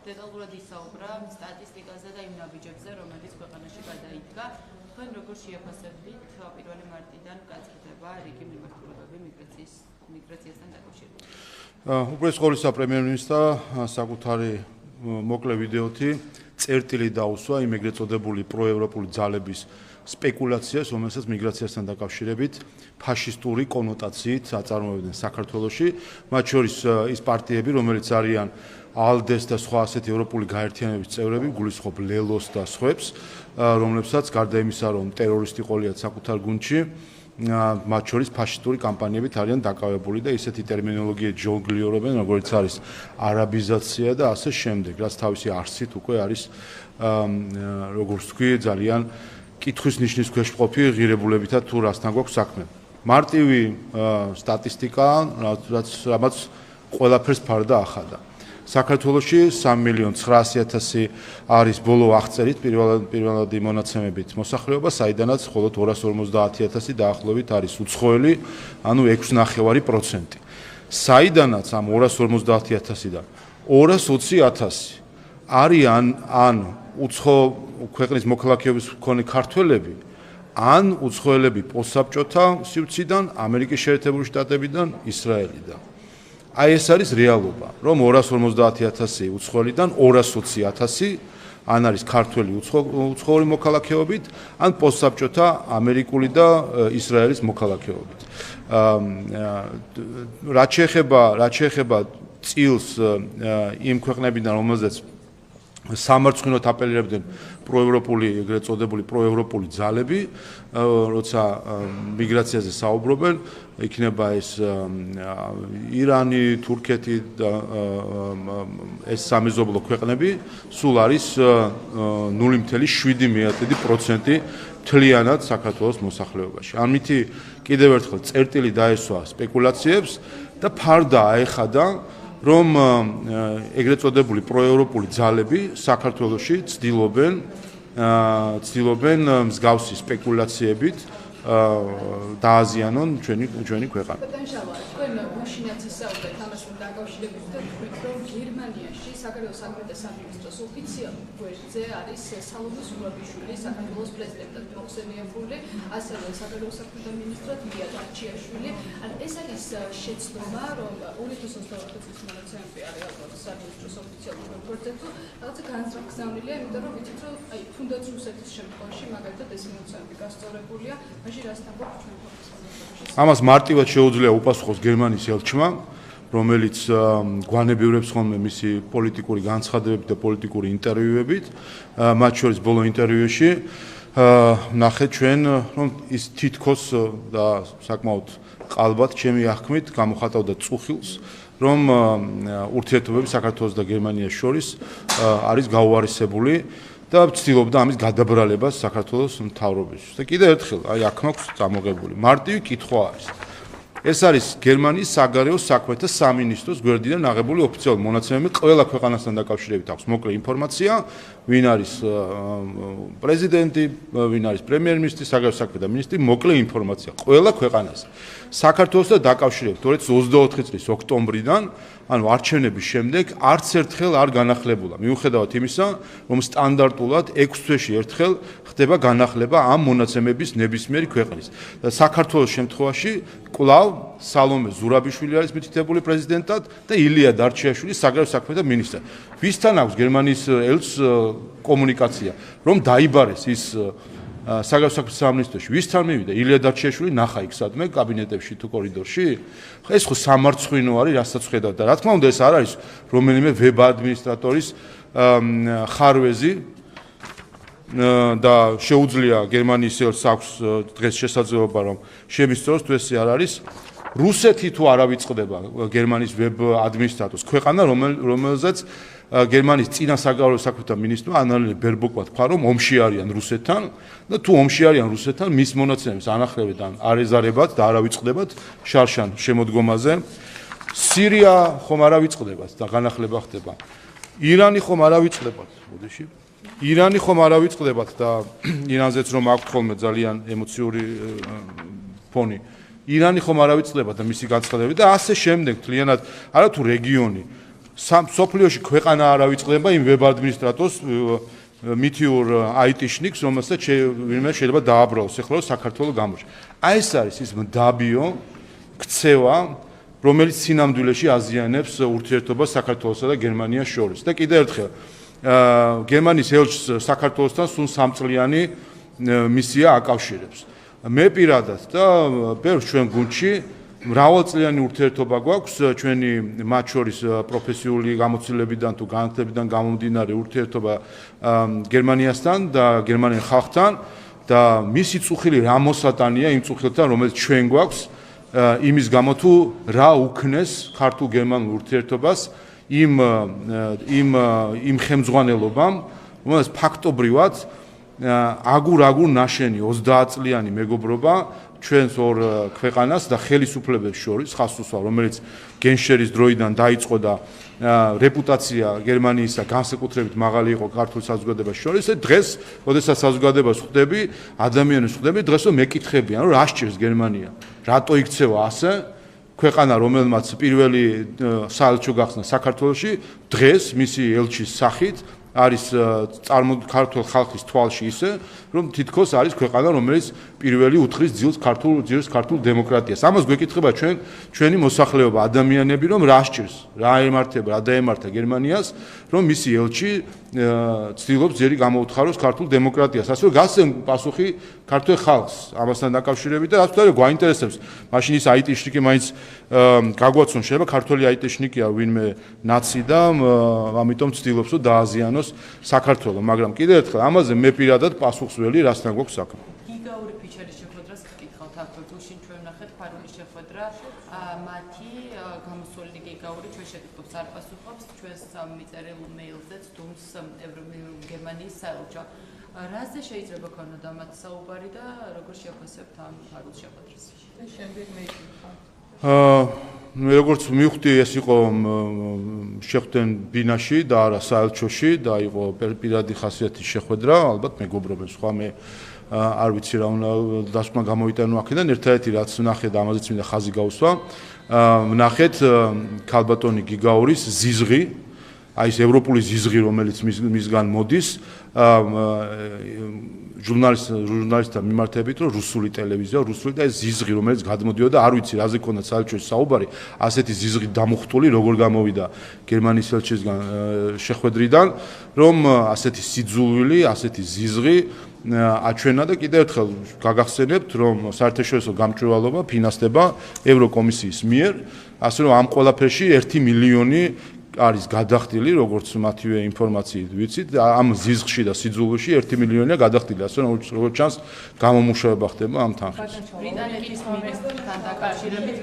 დეტალურად ისაუბრა სტატისტიკაზე და იმ ნაბიჯებზე, რომელიც ქვეყანაში გადაიდგა. თქვენ როგორ შეაფასებთ 1 მარტიდან გაზრდება რიგი მიმართულებები მიგრაციასთან დაკავშირებით? უპირველეს ყოვლისა პრემიერ-მინისტრმა საკუთარი მოკლე ვიდეოთი წერტილი დაუსვა იმ ეგრეთ წოდებული პროევროპული ძალების სპეკულაციას, რომელსაც მიგრაციასთან დაკავშირებით ფაშისტური კონოტაციით აწარმოებდნენ საქართველოში, მათ შორის ის პარტიები, რომელიც არიან ALDE-ს და სხვა ასეთი ევროპული გაერთიანების წევრები, გულისხმობ ლელოს და სხვებს, რომლებსაც გარდა იმისა, რომ ტერორისტი ყოლიათ საკუთარ გუნდში, მათ შორის ფაშისტური კამპანიებით არიან დაკავებული და ისეთი ტერმინოლოგიით ჟონგლიორობენ, როგორც არის არაბიზაცია და ასე შემდეგ, რაც თავისი არსით უკვე არის როგორც თქვი, ძალიან კითხვის ნიშნის ქვეშ მყოფი ღირებულებითა თუ რასთან გვაქვს საქმე. მარტივი სტატისტიკა, რაც ყველაფერს ფარდა ახადა. საქართველოში 3.900.000 არის ბოლო აღწერით პირველადი მონაცემებით მოსახლეობა, საიდანაც მხოლოდ 250.000 დაახლოებით არის უცხოელი, ანუ 6.9%. საიდანაც ამ 250.000-დან 220.000 არიან ან უცხო ქვეყნის მოქალაქეობის მქონე ქართველები, ან უცხოელები პოსტსაბჭოთა სივრციდან, ამერიკის შეერთებული შტატებიდან, ისრაელიდან. აი ეს არის რეალობა, რომ 250.000 უცხოელიდან 220.000 ან არის ქართველი უცხოური მოქალაქეობით, ან პოსტსაბჭოთა ამერიკული და ისრაელის მოქალაქეობით. რაც შეეხება წილს იმ ქვეყნებიდან, რომელზეც სამარცხვინოდ აპელირებდნენ პროევროპული, ეგრეთ წოდებული პროევროპული ძალები, როცა მიგრაციაზე საუბრობენ, იქნება ეს ირანი, თურქეთი და ეს სამეზობლო ქვეყნები, სულ არის 0.7% მთლიანად საქართველოს მოსახლეობაში. ამითი კიდევ ერთხელ წერტილი დაესვა სპეკულაციებს და ფარდა აეხადა, რომ ეგრეთ წოდებული პროევროპული ძალები საქართველოში ცდილობენ მსგავსი სპეკულაციებით დააზიანონ ჩვენი ქვეყანა. თქვენ მაშინაც ისაუბრეთ ამას დაკავშირებით და თქვით, რომ გერმანიაში საგარეო საქმეთა სამინისტროს ოფიციალურ გვერდზე არის სალომე ზურაბიშვილი, საქართველოს პრეზიდენტად მოხსენიებული, ასევე საგარეო საქმეთა მინისტრად მია დარჩიაშვილი. ეს არის შეცდომა, რომ 2024 წლის მონაცემები არის ალბათ სამინისტროს ოფიციალურ გვერდზე თუ რაღაცა განსაკუთრებულია, იმიტომ რომ ვიცით, რომ თუნდაც რუსეთის შემთხვევაში მაგალითად ეს მონაცემები გასწორებულია, მაშინ რასთან გვაქვს ჩვენ პროფესიონალები? ამას მარტივად შეუძლია უპასუხოს გერმანიის ელჩმა, რომელიც გვანებიურებს ხოლმე მისი პოლიტიკური განცხადებებით და პოლიტიკური ინტერვიუებით, მათ შორის ბოლო ინტერვიუში ნახეთ ჩვენ, რომ ის თითქოს და საკმაოდ ყალბად ჩემი აღქმით გამოხატავდა წუხილს, რომ ურთიერთობები საქართველოს და გერმანიას შორის არის გაუარესებული და ცდილობდა ამის გადაბრალებას საქართველოს მთავრობისთვის. და კიდევ ერთხელ, აი აქ მაქვს წამოღებული მარტივი კითხვა არის. ეს არის გერმანიის საგარეო საქმეთა სამინისტროს გვერდიდან აღებული ოფიციალური მონაცემები, ყველა ქვეყანასთან დაკავშირებით აქვს მოკლე ინფორმაცია, ვინ არის პრეზიდენტი, ვინ არის პრემიერ-მინისტრი, საგარეო საქმეთა მინისტრი, მოკლე ინფორმაცია ყველა ქვეყანაზე. საქართველოსთან დაკავშირებით 2024 წლის ოქტომბრიდან, ანუ არჩევნების შემდეგ არც ერთხელ არ განახლებულა. მიუხედავად იმისა, რომ სტანდარტულად 6 თვეში ერთხელ ხდება განახლება ამ მონაცემების ნებისმიერი ქვეყნის. და საქართველოს შემთხვევაში კვლავ სალომე ზურაბიშვილი არის მითითებული პრეზიდენტად და ილია დარჩიაშვილი საგარეო საქმეთა მინისტრად. ვისთან აქვს გერმანიის ელჩს კომუნიკაცია, რომ დაიბარეს ის საგარეო საქმეთა სამინისტროში, ვისთან მივიდა ილია დარჩიაშვილი, ნახა იქ სადმე კაბინეტებში თუ კორიდორში? ეს ხო სამარცხვინო არის, რასაც ხედავთ და რა თქმა უნდა ეს არ არის რომელიმე ვებ ადმინისტრატორის ხარვეზი და შეუძლია გერმანიის ელჩს აქვს დღეს შესაძლებლობა რომ შემისწოროს თუ ესე არ არის. რუსეთი თუ არ ავიწყდება გერმანიის ვებ ადმინისტრატორს, ქვეყანა რომელზეც გერმანიის წინა საგარეო საქმეთა მინისტრმა ანალე ბერბოკმა თქვა, რომ ომში არიან რუსეთთან და თუ ომში არიან რუსეთთან, მის მონაცემებს ანახლებენ ან არ ეზარებათ და არ ავიწყდებათ შარშან შემოდგომაზე. სირია ხომ არ ავიწყდებათ და განახლება ხდება. ირანი ხომ არ ავიწყდებათ, მოდიში. ირანი ხომ არ ავიწყდებათ და ირანზეც რომ აქვს ხოლმე ძალიან ემოციური ფონი. ირანი ხომ არ ავიწყდებათ და მისი განცხადებები და ასე შემდეგ, მთლიანად არა თუ რეგიონი სოფლიოში ქვეყანა არ ავიწყდება იმ ვებ ადმინისტრატორს მითიურ IT-შნიკს, რომელსაც ვინმე შეიძლება დააბრალოს ეხლა საქართველოს გამოჩ. აი ეს არის ის მდაბიო ქცევა, რომელიც სინამდვილეში აზიანებს ურთიერთობას საქართველოსა და გერმანიას შორის. და კიდევ ერთხელ გერმანიის ელჩს საქართველოსთან სულ 3 წლიანი მისია აკავშირებს. მე პირადად და ბევრს ჩვენ გუნდში მრავალწლიანი ურთიერთობა გვაქვს ჩვენი მათ შორის პროფესიული გამოცდილებიდან თუ განათლებიდან გამომდინარე ურთიერთობა გერმანიასთან და გერმანელ ხალხთან და მისი წუხილი რა მოსატანია იმ წუხილთან რომელიც ჩვენ გვაქვს იმის გამო თუ რა უქნეს ქართულ გერმანულ ურთიერთობას იმ ხელმძღვანელობამ რომელსაც ფაქტობრივად აგურ ნაშენი 30 წლიანი მეგობრობა ჩვენს ორ ქვეყანას და ხელისუფლებებს შორის ხას უსვა რომელიც გენშერის დროიდან დაიწყო და რეპუტაცია გერმანიისა განსაკუთრებით მაღალი იყო ქართულ საზოგადოებას შორის დღეს როდესაც საზოგადოებას ხვდები ადამიანებს ხვდები დღეს რომ მეკითხებიან რომ რა სჭირს გერმანია რატო იქცევა ასე ქვეყანა რომელმაც პირველი საელჩო გახსნა საქართველოში დღეს მისი ელჩის სახით არის ქართულ ხალხის თვალში ისე რომ თითქოს არის ქვეყანა რომელიც პირველი უთხრის ძილს ქართულ დემოკრატიას. ამას გვეკითხება ჩვენი მოსახლეობა ადამიანები რომ რა სჭირს, რა ემართება, რა დაემართა გერმანიას, რომ მისი ელჩი ცდილობს ძირი გამოუთხაროს ქართულ დემოკრატიას. ასე რომ გასცემ პასუხი ქართულ ხალხს ამასთან დაკავშირებით და რაც თქმა გვაინტერესებს. მაშინ ის IT-შნიკი მაინც გაგვაცნო შეიძლება ქართული IT-შნიკია ვინმე ნაცი და ამიტომ ცდილობს რომ დააზიანოს საქართველო, მაგრამ კიდევ ერთხელ ამაზე მე პირადად პასუხს ველი რასთან გვაქვს საქმე. გიგაური ფიჩერის შეხვედრას გკითხავთ აქ გუშინ ჩვენ ვნახეთ ფარული შეხვედრა მათი გამოსვლილი გიგაური ჩვენ შეკითხვებს არ პასუხობს ჩვენს მიწერილ მეილზეც თუმც გერმანიის საელჩო რაზე შეიძლება ქონოდა მათ საუბარი და როგორ შეაფასებთ ამ ფარულ შეხვედრას შემდეგ მე როგორც მივხვდი ეს იყო შეხვდენ ბინაში და არა საელჩოში და იყო პირადი ხასიათის შეხვედრა ალბათ მეგობრობებს სხვა მე არ ვიცი რა უნდა დასკვნა გამოიტანო აქედან ერთადერთი რაც ვნახე და ამაზეც მინდა ხაზი გაუსვა ვნახეთ ქალბატონი გიგაურის ზიზღი აი ეს ევროპული ზიზღი რომელიც მისგან მოდის ჟურნალისტთა მიმართებით რომ რუსული ტელევიზია რუსული და ეს ზიზღი რომელიც გადმოდიოდა არ ვიცი რაზე ქონდა საელჩოს საუბარი ასეთი ზიზღი დამუხტული როგორ გამოვიდა გერმანიის ელჩისგან შეხვედრიდან რომ ასეთი სიძულვილი ასეთი ზიზღი აჩვენა და კიდევ ერთხელ გაგახსენებთ რომ საერთაშორისო გამჭვირვალობა ფინანსდება ევროკომისიის მიერ ასე რომ ამ ყველაფერში 1 მილიონი არის გადახდილი, როგორც მათივე ინფორმაციით ვიცით, ამ ზიზღში და სიძულვაში 1 მილიონია გადახდილი, ასე რომ როგორც ჩანს გამომუშავება ხდება ამ თანხის. ბრიტანეთის მინისტრთან დაკავშირებით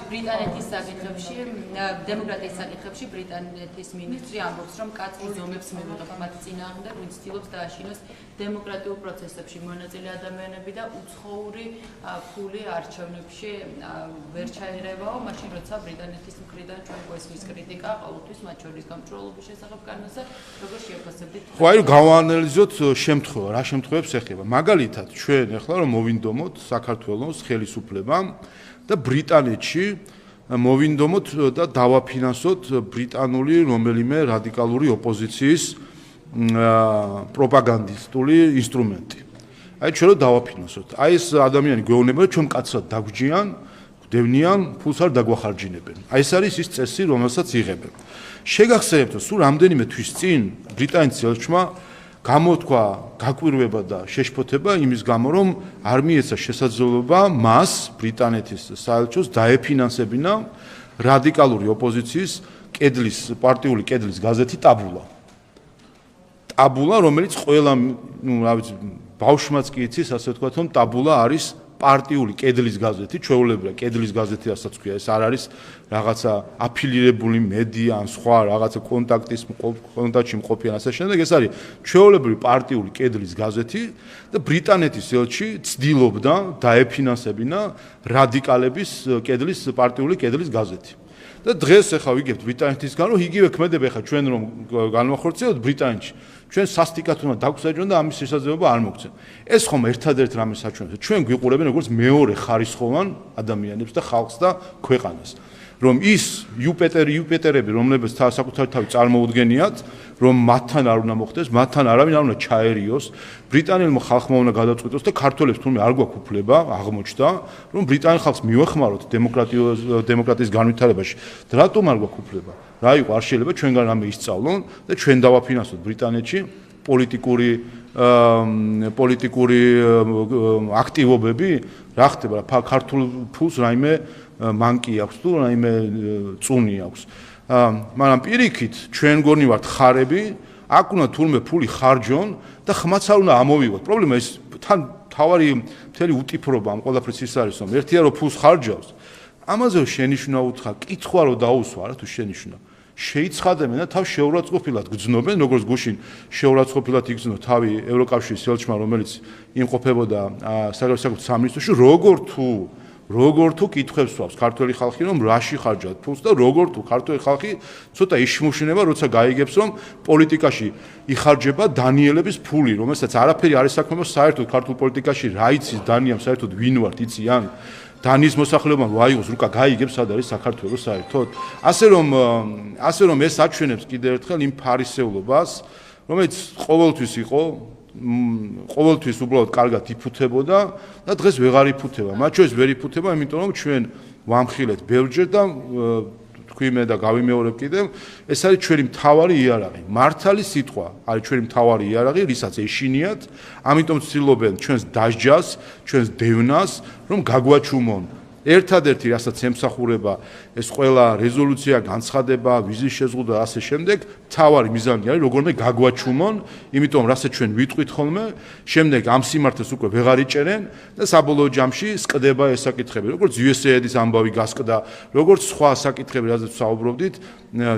ბრიტანეთის საკითხებში, დემოკრატიის საკითხებში ბრიტანეთის მინისტრი ამბობს, რომ კაცრი ზომებს მივიღებთ მათ წინააღმდეგ, ვინც ცდილობს დააშინოს დემოკრატიულ პროცესებში მონაწილე ადამიანები და უცხოური ფული არჩევნებში ვერ ჩაერევაო, მაშინ როცა ბრიტანეთის მხრიდან ჩვენ გვესმის კრიტიკა ყოველთვის მათ შორის გამჭვირვალობის შესახებ განმასა როგორ შეაფასებთ? ხო, აი გავაანალიზოთ შემთხვევა, რა შემთხვევებს ეხება. მაგალითად, ჩვენ ახლა რომ მოვინდომოთ საქართველოს ხელისუფლებამ და ბრიტანეთში მოვინდომოთ და დავაფინანსოთ ბრიტანული რომელიმე რადიკალური ოპოზიციის პროპაგანდისტული ინსტრუმენტი. აი ჩვენ რომ დავაფინანსოთ. აი ეს ადამიანი გვეუბნება რომ ჩვენ კაცად დაგვჯიან დევნიან ფულს არ დაგვახარჯინებენ. აი ეს არის ის წესი, რომელსაც იღებენ. შეგახსენებთ, რომ სულ რამდენიმე თვის წინ ბრიტანეთის ელჩმა გამოთქვა გაკვირვება და შეშფოთება იმის გამო, რომ არ მიეცა შესაძლებლობა მას ბრიტანეთის საელჩოს დაეფინანსებინა რადიკალური ოპოზიციის პარტიული კედლის გაზეთი ტაბულა. ტაბულა, რომელიც ყველა, რა ვიცი, ბავშვმაც კი იცის, ასე ვთქვათ, რომ ტაბულა არის პარტიული კედლის გაზეთი, ჩვეულებრივ კედლის გაზეთი რასაც ქვია, ეს არ არის რაღაცა აფილირებული მედია ან სხვა რაღაცა კონტაქტში მყოფი ან ასე შემდეგ, ეს არის ჩვეულებრივ პარტიული კედლის გაზეთი და ბრიტანეთის ელჩი ცდილობდა დაეფინანსებინა რადიკალების პარტიული კედლის გაზეთი. და დღეს ახლა ვიგებთ ბრიტანეთისგან რომ იგივე ქმედება ახლა ჩვენ რომ განვახორციელოთ ბრიტანეთში ჩვენ სასტიკად უნდა დაგვსაჯონ და ამის შესაძლებლობა არ მოგცემ. ეს ხომ ერთადერთ რამე საჩვენებს. ჩვენ გვიყურებენ როგორც მეორე ხარისხოვან ადამიანებს და ხალხს და ქვეყანას. რომ ის იუპიტერები, რომლებიც საკუთარი თავი წარმოუდგენიათ, რომ მათთან არ უნდა მოხდეს, მათთან არავინ არ უნდა ჩაერიოს, ბრიტანელმა ხალხმა უნდა გადაწყვიტოს და ქართველებს თურმე არ გვაქვს უფლება, აღმოჩნდა, რომ ბრიტანელ ხალხს მივეხმაროთ დემოკრატიის განვითარებაში. და რატომ არ გვაქვს უფლება? რა იყო, არ შეიძლება ჩვენგან რამე ისწავლონ და ჩვენ დავაფინანსოთ ბრიტანეთში პოლიტიკური აქტივობები, რა ხდება, ქართულ ფულს რაიმე მანკი აქვს თუ რაიმე წუნი აქვს. მაგრამ პირიქით ჩვენ გონი ვართ ხარები, აქ უნდა თურმე ფული ხარჯონ და ხმაც არ უნდა ამოვიღოთ. პრობლემა ის თან თავარი მთელი უტიფრობა ამ ყველაფრის ის არის, რომ ერთია რომ ფულს ხარჯავს, ამაზე შენიშვნა უთხრა, კითხვა რომ დაუსვა რა თუ შენიშვნა. შეიცხადებენ და თავ შეურაცხყოფილად გძნობენ, როგორც გუშინ შეურაცხყოფილად იგრძნო თავი ევროკავშირის ელჩმა, რომელიც იმყოფებოდა საგარეო სამინისტროში, როგორ თუ კითხვებს სვავს ქართველი ხალხი, რომ რაში ხარჯავთ ფულს და როგორ თუ ქართველი ხალხი ცოტა იშმუშინება, როცა გაიგებს, რომ პოლიტიკაში იხარჯება დანიელების ფული, რომელსაც არაფერი არ ესაქმება საერთოდ ქართულ პოლიტიკაში, რა იცის დანიამ საერთოდ ვინ ვართ, იციან? დანიის მოსახლეობამ ვაიღოს რუკა გაიგებს სად არის საქართველოს საერთოდ. ასე რომ ეს აჩვენებს კიდევ ერთხელ იმ ფარისეულობას, რომელიც ყოველთვის იყო, ყოველთვის უბრალოდ კარგად იფუთებოდა და დღეს ვეღარ იფუთება. მათ შორის ვერ იფუთება, იმიტომ რომ ჩვენ ვამხილეთ ბევრჯერ და თქვი მე და გავიმეორებ კიდევ, ეს არის ჩვენი მთავარი იარაღი. მართალი სიტყვა არის ჩვენი მთავარი იარაღი, რისაც ეშინიათ, ამიტომ ცდილობენ ჩვენს დასჯას, ჩვენს დევნას, რომ გაგვაჩუმონ. ერთადერთი რასაც ემსახურება ეს ყველა რეზოლუცია, განცხადება, ვიზის შეზღუდვა და ასე შემდეგ, მთავარი მიზანი არის როგორმე გაგვაჩუმონ, იმიტომ რასაც ჩვენ ვიტყვით ხოლმე, შემდეგ ამ სიმართლეს უკვე ვეღარ იჭერენ და საბოლოო ჯამში სკდება ეს საკითხები, როგორც USAID-ის ამბავი გასკდა, როგორც სხვა საკითხები, რაზეც საუბრობდით,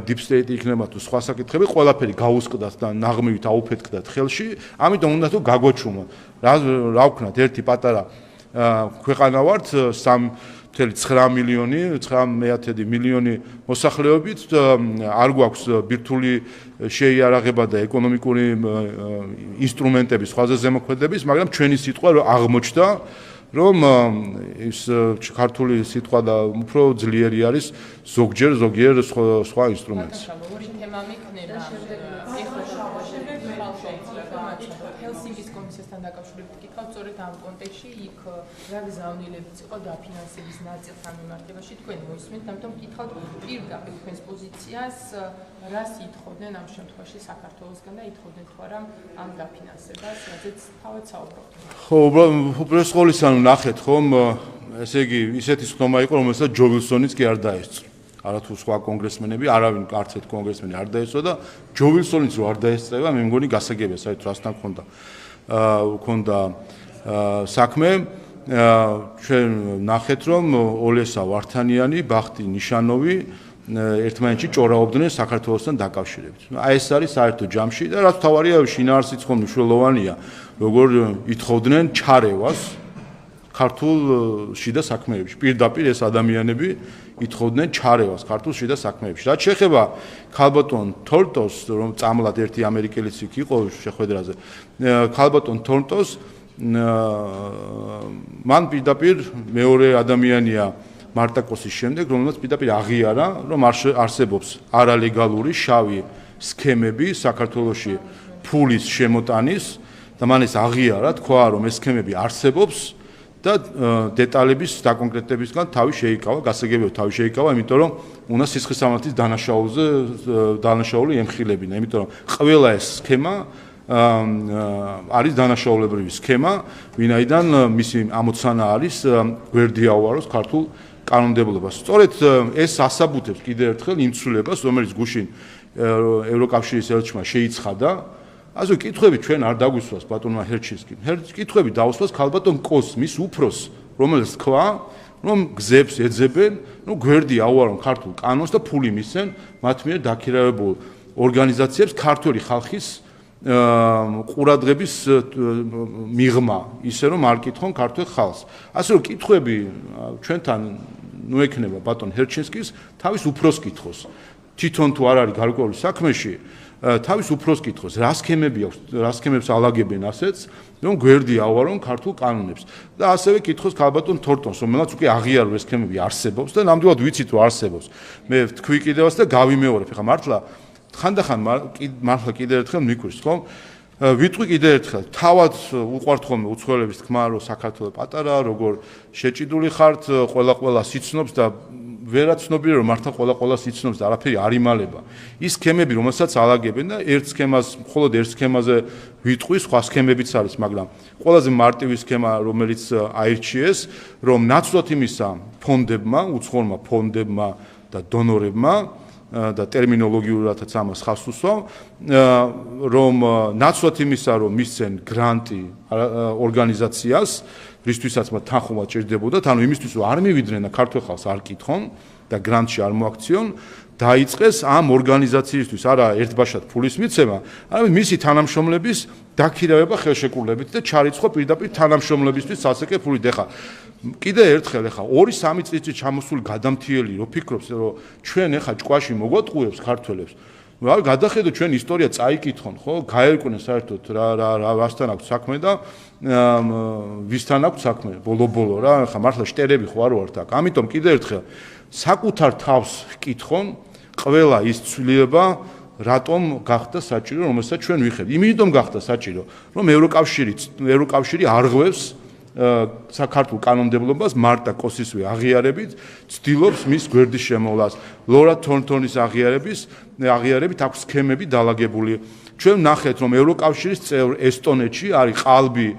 deep state იქნება თუ სხვა საკითხები, ყველაფერი გაუსკდათ და ნაღმივით აუფეთქდათ ხელში, ამიტომ უნდა თუ გაგვაჩუმონ. რა ვქნათ, ერთი პატარა ქვეყანა ვართ 3.9 მილიონი მოსახლეობით, არ გვაქვს ბირთვული შეიარაღება და ეკონომიკური ინსტრუმენტები სხვაზე ზემოქმედების, მაგრამ ჩვენი სიტყვა აღმოჩნდა, რომ ის ქართული სიტყვა და უფრო ძლიერი არის ზოგჯერ სხვა ინსტრუმენტს. ჰელსინკის კომისიასთან დაკავშირებით კითხავ, სწორედ ამ კონტექსტში იქ რა გზავნილებიც იყო დაფინანსების ნაწილთან მიმართებაში თქვენ მოისმენთ, ამიტომ კითხავთ პირდაპირ თქვენს პოზიციას, რას ითხოვდნენ ამ შემთხვევაში საქართველოსგან და ითხოვდნენ თუ არა ამ დაფინანსებას, რაზეც თავად საუბრობთ. ხო, უბრალოდ სკოლისან ნახეთ ხომ, ესე იგი ისეთი სხდომა იყო, რომელსაც ჯო ვილსონიც კი არ დაესწრო. არათუ სხვა კონგრესმენები, არავინ არც ერთ კონგრესმენი არ დაესწრო და ჯო ვილსონიც რო არ დაესწრება, მე მგონი გასაგებია საერთოდ რასთან ქონდა საქმე. ჩვენ ნახეთ რომ ოლესა ვართანიანი, ბახტი ნიშანოვი ერთმანეთში ჭორაობდნენ საქართველოსთან დაკავშირებით. აი ეს არის საერთო ჯამში და რაც თავარია შინაარსიც ხომ მნიშვნელოვანია, როგორ ითხოვდნენ ჩარევას ქართულ შიდა საქმეებში. პირდაპირ ეს ადამიანები ითხოვდნენ ჩარევას ქართულ შიდა საქმეებში. რაც შეეხება ქალბატონ თორტოს, რომ წამლად ერთი ამერიკელიც იქ იყო შეხვედრაზე, ქალბატონ თორტოს მან პირდაპირ მეორე ადამიანია მარტაკოსის შემდეგ, რომელმაც პირდაპირ აღიარა, რომ არსებობს არალეგალური შავი სქემები საქართველოში ფულის შემოტანის და მან ეს აღიარა, თქვა, რომ ეს სქემები არსებობს და დეტალების დაკონკრეტებისგან თავი შეიკავა, გასაგებია თავი შეიკავა, იმიტომ რომ უნდა სისხლისამართლის დანაშაული ემხილებინა, იმიტომ რომ ყველა ეს სქემა არის დანაშაულებრივი სქემა, ვინაიდან მისი ამოცანა არის გვერდი აუაროს ქართულ კანონმდებლობას. სწორედ ეს ასაბუთებს კიდევ ერთხელ იმ ცვლილებას, რომელიც გუშინ ევროკავშირის ელჩმა შეიცხადა, ასე კითხვები ჩვენ არ დაგვისვას ბატონმა ჰერჩინსკიმ. კითხვები დაუსვას ქალბატონ კოს, მის უფროსს, რომელიც თქვა, რომ გზებს ეძებენ, რომ გვერდი აუარონ ქართულ კანონს და ფული მისცენ მათ მიერ დაქირავებულ ორგანიზაციებს ქართული ხალხის ყურადღების მიღმა, ისე რომ არ კითხონ ქართულ ხალხს. ასე რომ კითხვები ჩვენთან ნუ ექნება ბატონ ჰერჩინსკის თავის უფროს კითხოს. თვითონ თუ არ არის გარკვეული საქმეში, თავის უფროს კითხოს, რა სქემები აქვს, რა სქემებს ალაგებენ ასეთს, რომ გვერდი ავარონ ქართულ კანონებს. და ასევე კითხოს ქალბატონ თორტონს, რომელსაც უკვე აღიარო ეს სქემები არსებობს და ნამდვილად ვიცით რომ არსებობს. მე თქვი კიდევაც და გავიმეორებ, ხა მართლა ხანდახან მართლა კიდევ ერთხელ მიკვირს, ხო? ვიტყვი კიდევ ერთხელ, თავად უყვართ ხოლმე უცხოელების თქმა, რომ საქართველოს პატარა, როგორ შეჭიდული ხართ, ყველა სიცნობს და ვერაც ცნობილი რომ მართლა ყველა სიცნობს და არაფერი არ იმალება. ის სქემები, რომელსაც ალაგებენ და მხოლოდ ერთ სქემაზე ვიტყვი, სხვა სქემებიც არის, მაგრამ ყველაზე მარტივი სქემა, რომელიც აირჩიეს, რომ ნაცვლად იმისა ფონდებმა, უცხოურმა ფონდებმა და დონორებმა და ტერმინოლოგიურადაც ამას ხავს უსვამ, რომ ნაცვლად იმისა, რომ მისცენ გრანტი ორგანიზაციას, რისთვისაც მათ თანხმობა ჭირდებოდათ, ანუ იმისთვის რომ არ მივიდნენ და ქართულ ხალხს არ კითხონ და გრანტში არ მოაქციონ, დაიწყეს ამ ორგანიზაციისთვის არა ერთბაშად ფულის მიცემა, არამედ მისი თანამშრომლების დაქირავება ხელშეკრულებით და ჩარიცხვა პირდაპირ თანამშრომლებისთვის სასეკე ფულით. ეხლა კიდე ერთხელ ეხლა 2-3 წელიწად ჩამოსული გადამთიელი რო ფიქრობს რომ ჩვენ ეხლა ჭკვაში მოგვატყუებს ქართველებს, რა გადახედოთ ჩვენ ისტორია წაიკითხონ, ხო? გაერკვნენ საერთოდ რასთან აქვს საქმე და ვისთან აქვს საქმე ბოლო რა, ეხლა მართლა შტერები ხო არ ვართ აქ. ამიტომ კიდე ერთხელ საკუთარ თავს კითხონ ყველა ის ცვლილება რატომ გახდა საჭირო, რომელსაც ჩვენ ვიხებთ. იმიტომ გახდა საჭირო, რომ ევროკავშირი არღვევს საქართველოს კანონმდებლობას მარტა კოსისვე აღიარებით, ცდილობს მის გვერდის შემოვლას. ლორა თორნტონის აღიარებით აქვს სქემები დალაგებული. ჩვენ ვნახეთ, რომ ევროკავშირის წევრ ესტონეთში არის ყალბი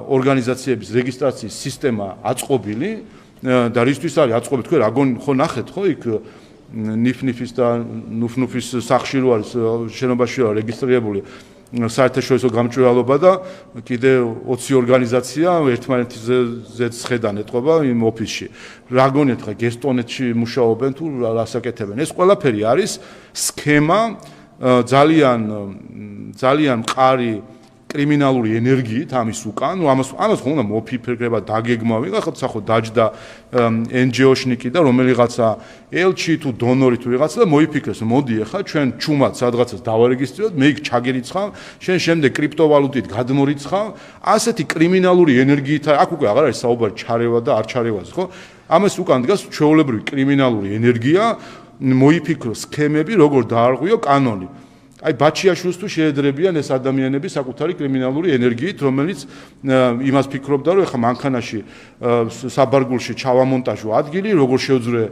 ორგანიზაციების რეგისტრაციის სისტემა აწყობილი და რისთვის არის აწყობილი, თქვენ ხო ნახეთ ხო იქ ნიფ-ნიფის და ნუფ-ნუფის სახლში რო არის შენობაში რა რეგისტრირებული საერთაშორისო გამჭვირვალობა და კიდე 20 ორგანიზაცია ერთმანეთზეც ხედან ეტყობა იმ ოფისში. რა გონიათ ხა ესტონეთში მუშაობენ თუ რასაკეთებენ? ეს ყველაფერი არის სქემა ძალიან მყარი კრიმინალური ენერგიით ამის უკან, ამას ხო უნდა მოფიქრება დაგეგმა ვიღაცა სახო დაჯდა NGO-შნიკი და რომელიღაცა ელჩი თუ დონორი თუ ვიღაცა და მოიფიქრეს, მოდი ახლა ჩვენ ჩუმად სადღაცას დავარეგისტრიროთ, მე იქ ჩაგერიცხავ, შენ შემდეგ კრიპტოვალუტით გადმორიცხავ, ასეთი კრიმინალური ენერგიით აქ უკვე აღარ არის საუბარი ჩარევა და არ ჩარევაზე, ხო? ამას უკან დგას ჩვეულებრივი კრიმინალური ენერგია, მოიფიქრო სქემები, როგორ დაარღვიო კანონი. აი ბაჩიაშვილს თუ შეედრებიან ეს ადამიანები საკუთარი კრიმინალური ენერგიით, რომელიც იმას ფიქრობდა, რომ ეხა მანქანაში საბარგულში ჩავამონტაჟო ადგილი, როგორ შევძრე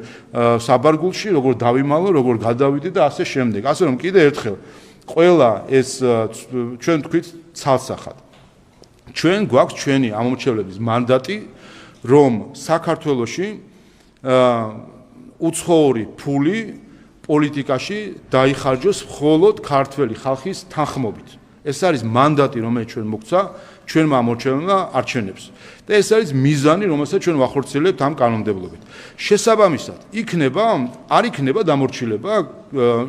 საბარგულში, როგორ დავიმალო, როგორ გადავიდე და ასე შემდეგ. ასე რომ კიდე ერთხელ ყველა ეს ჩვენ თქვით ცალსახად. ჩვენ გვაქვს ჩვენი ამომრჩევლების მანდატი, რომ საქართველოში უცხოური ფული პოლიტიკაში დაიხარჯოს მხოლოდ ქართველი ხალხის თანხმობით. ეს არის მანდატი, რომელიც ჩვენ მოგცა ჩვენმა ამორჩევლმა არჩევნებს. და ეს არის მიზანი, რომელსაც ჩვენ ვახორციელებთ ამ კანონმდებლობით. შესაბამისად, არ იქნება დამორჩილება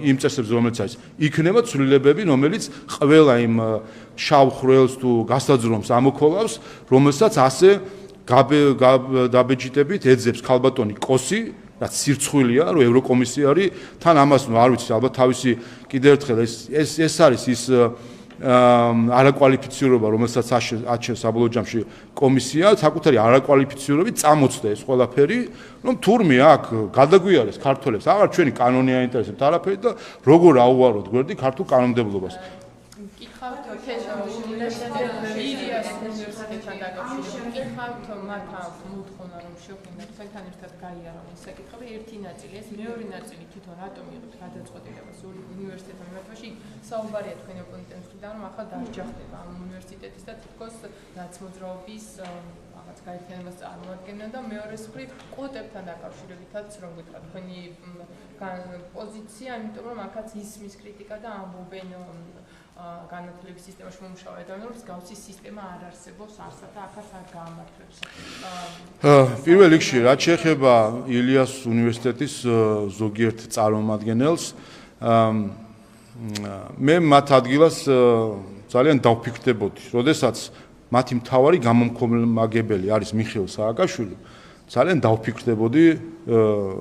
იმ წესებს, რომელიც არის. იქნება ცვლილებები, რომელიც ყველა იმ შავ ხრელს თუ გასაძრომს ამოქოლავს, რომელსაც ასე დაბეჭდებით ეძებს ქალბატონი კოსი, რაც სირცხვილია, რომ ევროკომისარი თან ამას არ ვიცი, ალბათ თავისი კიდევ ერთხელ ეს არის ის არაკვალიფიცირება, რომელსაც აჩენს საბოლოო ჯამში კომისია, საკუთარი არაკვალიფიცირებით წამოწდა ეს ყველაფერი, რომ თურმე აქ გადაგვიარეს ქართველებს, აღარ ჩვენი კანონი აინტერესებთ არაფერი და როგორ აუვაროთ გვერდი ქართულ კანონმდებლობას. კითხავთ უნივერსიტეტთან დაკავშირებით, კითხავთ მათ მოთხოვნა რომ შეხვდეთ თქვენთან ერთად გაიარონ ეს საკითხები, ერთი ნაწილი, ეს მეორე ნაწილი თვითონ რატომ იღებს გადაწყვეტილებას უნივერსიტეტთან მიმართებაში, საუბარია თქვენი ოპონენტების მხრიდან, რომ ახლა დაჯახდება ამ უნივერსიტეტის და თითქოს ნაცმოძრაობის რაღაც გაერთიანებას წარმოადგენენ და მეორეს მხრივ კვოტებთან დაკავშირებითაც რომ გითხრათ თქვენი პოზიცია, იმიტომ რომ აქაც ისმის კრიტიკა და ამბობენ განათლების სისტემაში მომუშავე ადამიანებს გავსის სისტემა არ არსებობს, არსად და აქაც არ გაამართლებს. პირველ რიგში, რაც შეეხება ილიას უნივერსიტეტის ზოგიერთ წარმომადგენელს, მე მათ ადგილას ძალიან დავფიქრდებოდი, როდესაც მათი მთავარი გამომქოლმაგებელი არის მიხეილ სააკაშვილი ძალიან დავფიქრდებოდი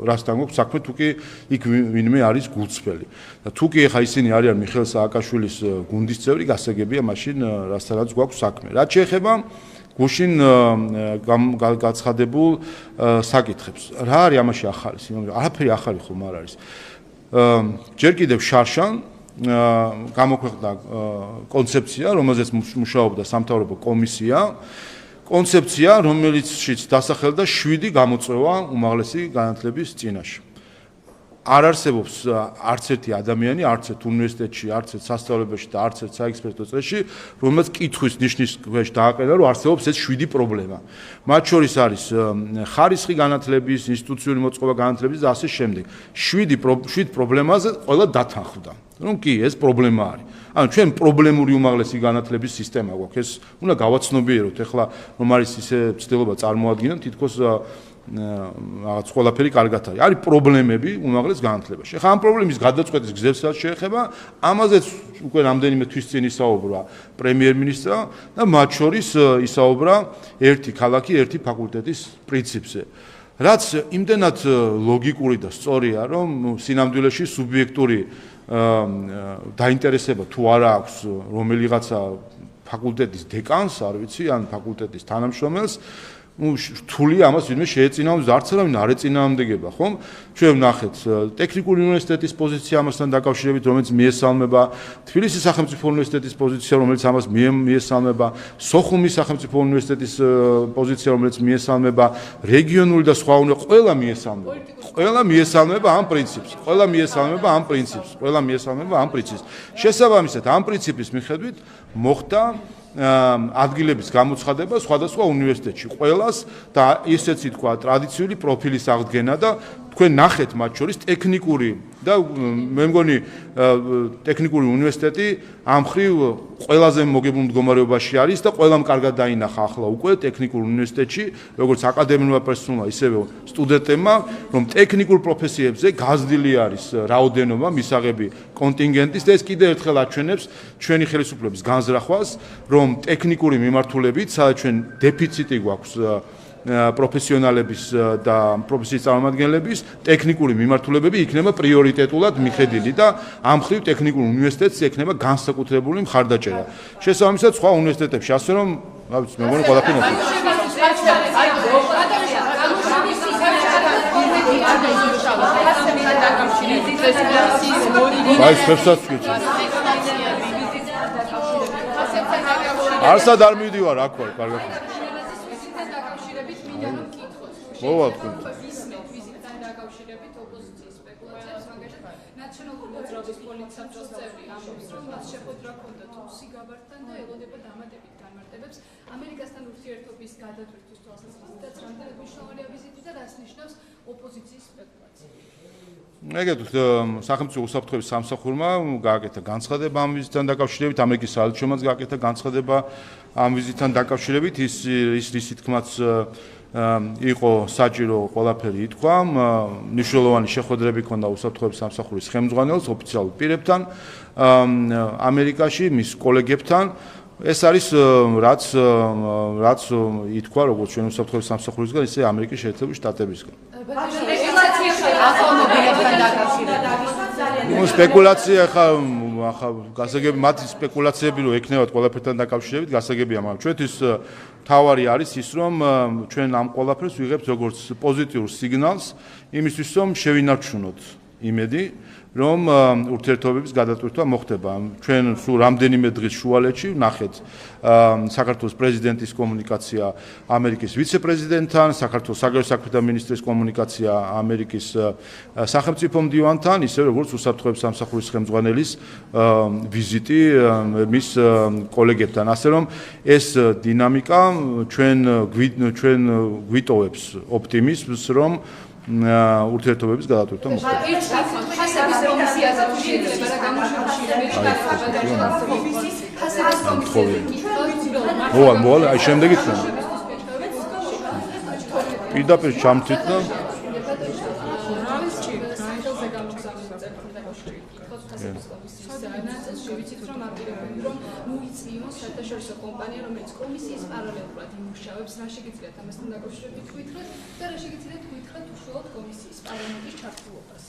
რასთან გვაქვს საქმე, თუ კი იქ ვინმე არის გულწრფელი. და თუ კი ეხა ისინი არიან მიხეილ სააკაშვილის გუნდის წევრი, გასაგებია მაშინ რასთანაც გვაქვს საქმე. რაც შეეხება გუშინ გაცხადებულ საკითხებს. რა არის ამაში ახალი? არაფერი ახალი ხომ არ არის. ჯერ კიდევ შარშან გამოქვეყნდა კონცეფცია, რომელზეც მუშაობდა სამთავრობო კომისია. კონცეფცია, რომელიცშიც დასახელდა 7 გამოწვევა უმაღლესი განათლების წინაშე. არ არსებობს არც ერთი ადამიანი, არც ერთ უნივერსიტეტში, არც ერთ სასწავლებელში და არც ერთ საექსპერტო წრეში, რომელსაც კითხვის ნიშნის ქვეშ დააყენა, რომ არსებობს ეს 7 პრობლემა. მათ შორის არის ხარისხი განათლების, ინსტიტუციური მოწყობა განათლების და ასე შემდეგ. 7 პრობლემაზე ყველა დათანხმდა. რომ კი ეს პრობლემა არის. ანუ ჩვენ პრობლემური უმაღლესი განათლების სისტემა გვაქვს. ეს უნდა გავაცნობიეროთ. ეხლა რომ არის ისე ცდილობა წარმოადგინოთ, თითქოს რაღაც ყველაფერი კარგად არის. არის პრობლემები უმაღლეს განათლებაში. ეხლა ამ პრობლემის გადაწყვეტის გზებსაც შეეხება, ამაზეც უკვე რამდენიმე თვის წინ ისაუბრა პრემიერ-მინისტრმა და მათ შორის ისაუბრა ერთი ქალაქი, ერთი ფაკულტეტის პრინციპზე. რაც იმდენად ლოგიკური და სწორია, რომ სინამდვილეში სუბიექტური დაინტერესება თუ არა აქვს რომელიღაცა ფაკულტეტის დეკანს, არ ვიცი, ან ფაკულტეტის თანამშრომელს, რთული ამას ვინმე შეეწინააღმდეგება, არც არავინ არ ეწინააღმდეგება, ხომ? ჩვენ ვნახეთ ტექნიკური უნივერსიტეტის პოზიცია ამასთან დაკავშირებით, რომელიც მიესალმება, თბილისის სახელმწიფო უნივერსიტეტის პოზიცია, რომელიც ამას მიესალმება, სოხუმის სახელმწიფო უნივერსიტეტის პოზიცია, რომელიც მიესალმება, რეგიონული და სხვა ყველა მიესალმება. ყველა მიესალმება ამ პრინციპს. ყველა მიესალმება ამ პრინციპს. შესაბამისად, ამ პრინციპის მიხედვით მოხდა ადგილების გამოცხადება სხვადასხვა უნივერსიტეტში ყველას და ისეც ითქვა ტრადიციული პროფილის აღდგენა და თქვენ ნახეთ მათ შორის ტექნიკური და მე მგონი ტექნიკური უნივერსიტეტი ამ ხრივ ყველაზე მოგებულ მდგომარეობაში არის და ყველამ კარგად დაინახა ახლა უკვე ტექნიკურ უნივერსიტეტში როგორც აკადემიურმა პერსონალმა ისევე სტუდენტებმა რომ ტექნიკურ პროფესიებზე გაზრდილი არის რაოდენობა მისაღები კონტინგენტის და ეს კიდევ ერთხელ აჩვენებს ჩვენი ხელისუფლების განზრახვას რომ ტექნიკური მიმართულებით სადაც ჩვენ დეფიციტი გვაქვს პროფესიონალების და პროფესიის წარმომადგენლების ტექნიკური მიმართულებები იქნება პრიორიტეტულად მიხედვილი და ამ ხრივ ტექნიკურ უნივერსიტეტს ექნება განსაკუთრებული მხარდაჭერა. შესაბამისად, სხვა უნივერსიტეტებში ასე რომ, რა ვიცი, მე მგონი ყველაფერი ნათელი. აი, შეფსაც ვიწყე. არსად არ მივდივარ აქ ვარ, კარგად. მოვალ თქვენ. ისმეთ ვიზიტთან დაკავშირებით ოპოზიციის სპეკულაციებს, მაგალითად, ნაციონალური მოძრაობის პოლიტსაბჭოს წევრი ამბობს, რომ მას შეხვედრა ჰქონდა თუსი გაბარდთან და ელოდება დამატებით განმარტებებს ამერიკასთან ურთიერთობის გადატვირთვის თვალსაზრისითაც რამდენად მნიშვნელოვანია ვიზიტი და რას ნიშნავს ოპოზიციის სპეკულაცია. ეგეთ სახელმწიფო უსაფრთხოების სამსახურმა გააკეთა განცხადება ამ ვიზიტთან დაკავშირებით, ამერიკის საელჩომაც გააკეთა განცხადება ამ ვიზიტთან დაკავშირებით, ის თქმაც იყო საჭირო ყველაფერი ითქვა, მნიშვნელოვანი შეხვედრები ჰქონდა უსაფრთხოების სამსახურის ხელმძღვანელს ოფიციალურ პირებთან ამერიკაში, მის კოლეგებთან. ეს არის რაც ითქვა როგორც ჩვენ უსაფრთხოების სამსახურისგან, ისე ამერიკის შეერთებული შტატებისგან. სპეკულაცია ხა გასაგები მათი სპეკულაციები რო ექნებათ ყველაფერთან დაკავშირებით, გასაგებია, მაგრამ ჩვენთვის თავარი არის ის რომ ჩვენ ამ ყველაფერს ვიღებთ როგორც პოზიტიურ სიგნალს იმისთვის რომ შევინარჩუნოთ იმედი რომ ურთიერთობების გადატვირთვა მოხდება. ჩვენ სულ რამდენიმე დღის შუალედში ვნახეთ საქართველოს პრეზიდენტის კომუნიკაცია ამერიკის ვიცე-პრეზიდენტთან, საქართველოს საგარეო საქმეთა მინისტრის კომუნიკაცია ამერიკის სახელმწიფო მდივანთან, ისე როგორც უსაფრთხოების სამსახურის ხელმძღვანელის ვიზიტი მის კოლეგებთან. ასე რომ ეს დინამიკა ჩვენ გვიტოვებს ოპტიმიზმს, რომ ურთიერთობების გადატვირთვა მოხდება. მოვალ, აი შემდეგი თქვენ. პირდაპირ ჩამთით და ნაწილში ვიცით რომ აპირებენ რომ მოიწვიოს საერთაშორისო კომპანია რომელიც კომისიის პარალელურად იმუშავებს რა შეგიძლიათ ამასთან დაკავშირებით თვითონ და რა შეგიძლიათ თვითონ უშუალოდ კომისიის პარლამენტის ჩართულობას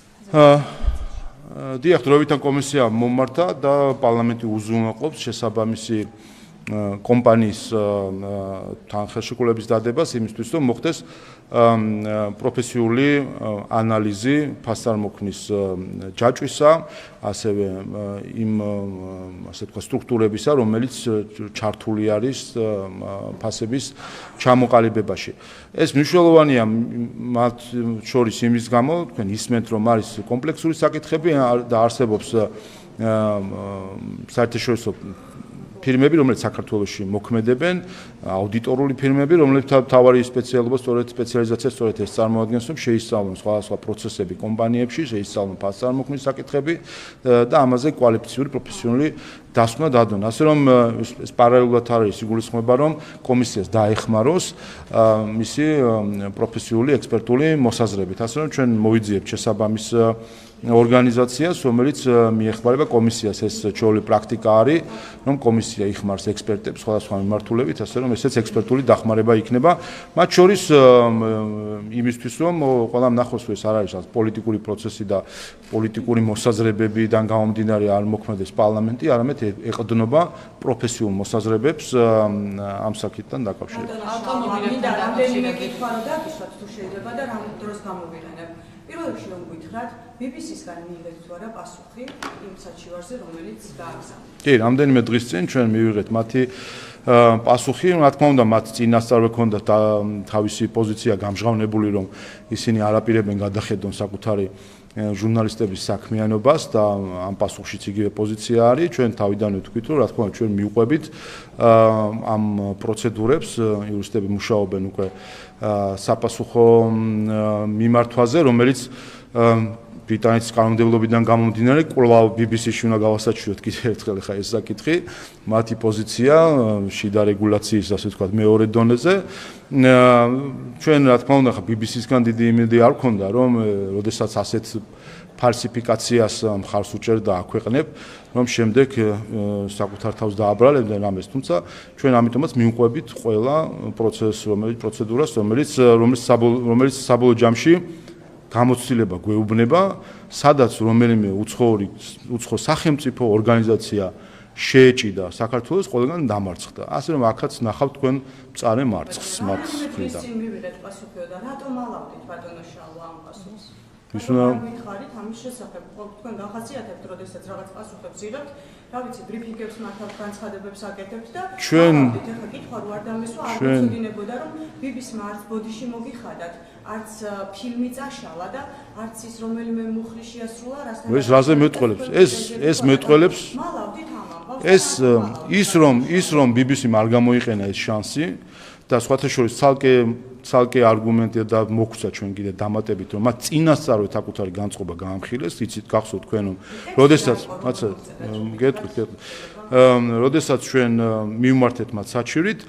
დიახ დროებითან კომისია მომართა და პარლამენტი უზრუნველყოფს შესაბამისი კომპანიის თანხმშეკრულების დადებას იმისთვის რომ მოხდეს პროფესიული ანალიზი ფასწარმოქმნის ჯაჭვისა, ასევე იმ ასე თქვა სტრუქტურებისა, რომელიც ჩართული არის ფასების ჩამოყალიბებაში. ეს მნიშვნელოვანია მათ შორის იმის გამო, თქვენ ისმენთ რომ არის კომპლექსური საკითხები და არსებობს საერთაშორისო ფირმები, რომელიც საქართველოში მოქმედებენ, აუდიტორული ფირმები, რომლებიც თავარი სპეციალობა, სწორედ სპეციალიზაცია სწორედ ეს წარმოადგენს, რომ შეისწავლონ სხვადასხვა პროცესები კომპანიებში, შეისწავლონ ფასწარმოქმნის საკითხები და ამაზე კვალიფიციური პროფესიონალი დასკვნა დადონ. ასე რომ ეს პარალელურად არის იგულისხმება, რომ კომისიას დაეხმაროს მისი პროფესიული ექსპერტული მოსაზრებით. ასე რომ ჩვენ მოვიძიებთ შესაბამის ორგანიზაციას, რომელიც მიეხმარება კომისიას. ეს ჩვეული პრაქტიკა არის, რომ კომისია იხმარს ექსპერტებს სხვადასხვა მიმართულებით, ასე რომ ესეც ექსპერტული დახმარება იქნება. მათ შორის იმისთვის, რომ ყველამ ნახოს, ეს არ არის პოლიტიკური პროცესი და პოლიტიკური მოსაზრებებიდან გამომდინარე არ მოქმედებს პარლამენტი, არამედ ეყრდნობა პროფესიულ მოსაზრებებს ამ საკითხთან დაკავშირებით. რამდენიმე კითხვა რომ დაგიშვათ თუ შეიძლება და რამ დროს გამოვიყენებ. პირველ რიგში რომ გითხრათ, BBC-სგან მიიღეთ თუ არა პასუხი იმ საჩივარზე, რომელიც გააგზავნეთ. კი, რამდენიმე დღის წინ ჩვენ მივიღეთ მათი პასუხი, რა თქმა უნდა, მათ წინასწარ ჰქონდათ თავისი პოზიცია გამჟღავნებული, რომ ისინი არაპირებენ გადახედონ საკუთარი ჟურნალისტების საქმიანობას და ამ პასუხშიც იგივე პოზიცია არის. ჩვენ თავიდანვე ვთქვით, რომ რა თქმა უნდა, ჩვენ მივყვებით ამ პროცედურებს, იურისტები მუშაობენ უკვე საპასუხო მიმართვაზე, რომელიც ბრიტანეთის კანონმდებლობიდან გამომდინარე, კვლავ BBC-ში უნდა გავასაჩივროთ კიდევ ერთხელ ხა ეს საკითხი, მათი პოზიცია შიდა რეგულაციის, ასე ვთქვათ, მეორე დონეზე. ჩვენ რა თქმა უნდა, ხა BBC-სგან დიდი იმედი არ გქონდა, რომ როდესაც ასეთ ფალსიფიკაციას მხარს უჭერდა აქვეყნებ, რომ შემდეგ საკუთარ თავს დააბრალებდნენ ამას, თუმცა ჩვენ ამიტომაც მივყვებით ყველა პროცედურას, რომელიც საბოლოო ჯამში გამოცდილება გვეუბნება, სადაც რომელიმე უცხო სახელმწიფო ორგანიზაცია შეეჭიდა საქართველოს, ყველგან დამარცხდა. ასე რომ აქაც ნახავთ თქვენ მწარე მარცხს მათ მხრიდან. მივიღეთ პასუხიო და რატომ ალავდით ბატონო შალვა ამ პასუხს? ის უნდა მითხარით ამის შესახებ, თქვენ გახასიათებთ, როდესაც რაღაც პასუხებს იღებთ, რა ვიცი, ბრიფინგებს მართავთ, განცხადებებს აკეთებთ და ჩვენ ეხლა კითხვა რო არ დამესვა, არ გეცოდინებოდა, რომ BBC-მა არც ბოდიში მოგიხადათ, არც ფილმი წაშალა და არც ის რომელიმე მუხლი შეასრულა, რასთან ეს რაზე მეტყველებს? ეს მეტყველებს მალავდით ამ ამბავს. ის რომ BBC-მა არ გამოიყენა ეს შანსი და სხვათა შორის ცალკე არგუმენტია და მოგვცა ჩვენ კიდე დამატებით, რომ მათ წინასწარვე საკუთარი განწყობა გაამხილეს, იცით გახსოვთ თქვენ, რომ როდესაც ჩვენ მივმართეთ მათ საჩივრით,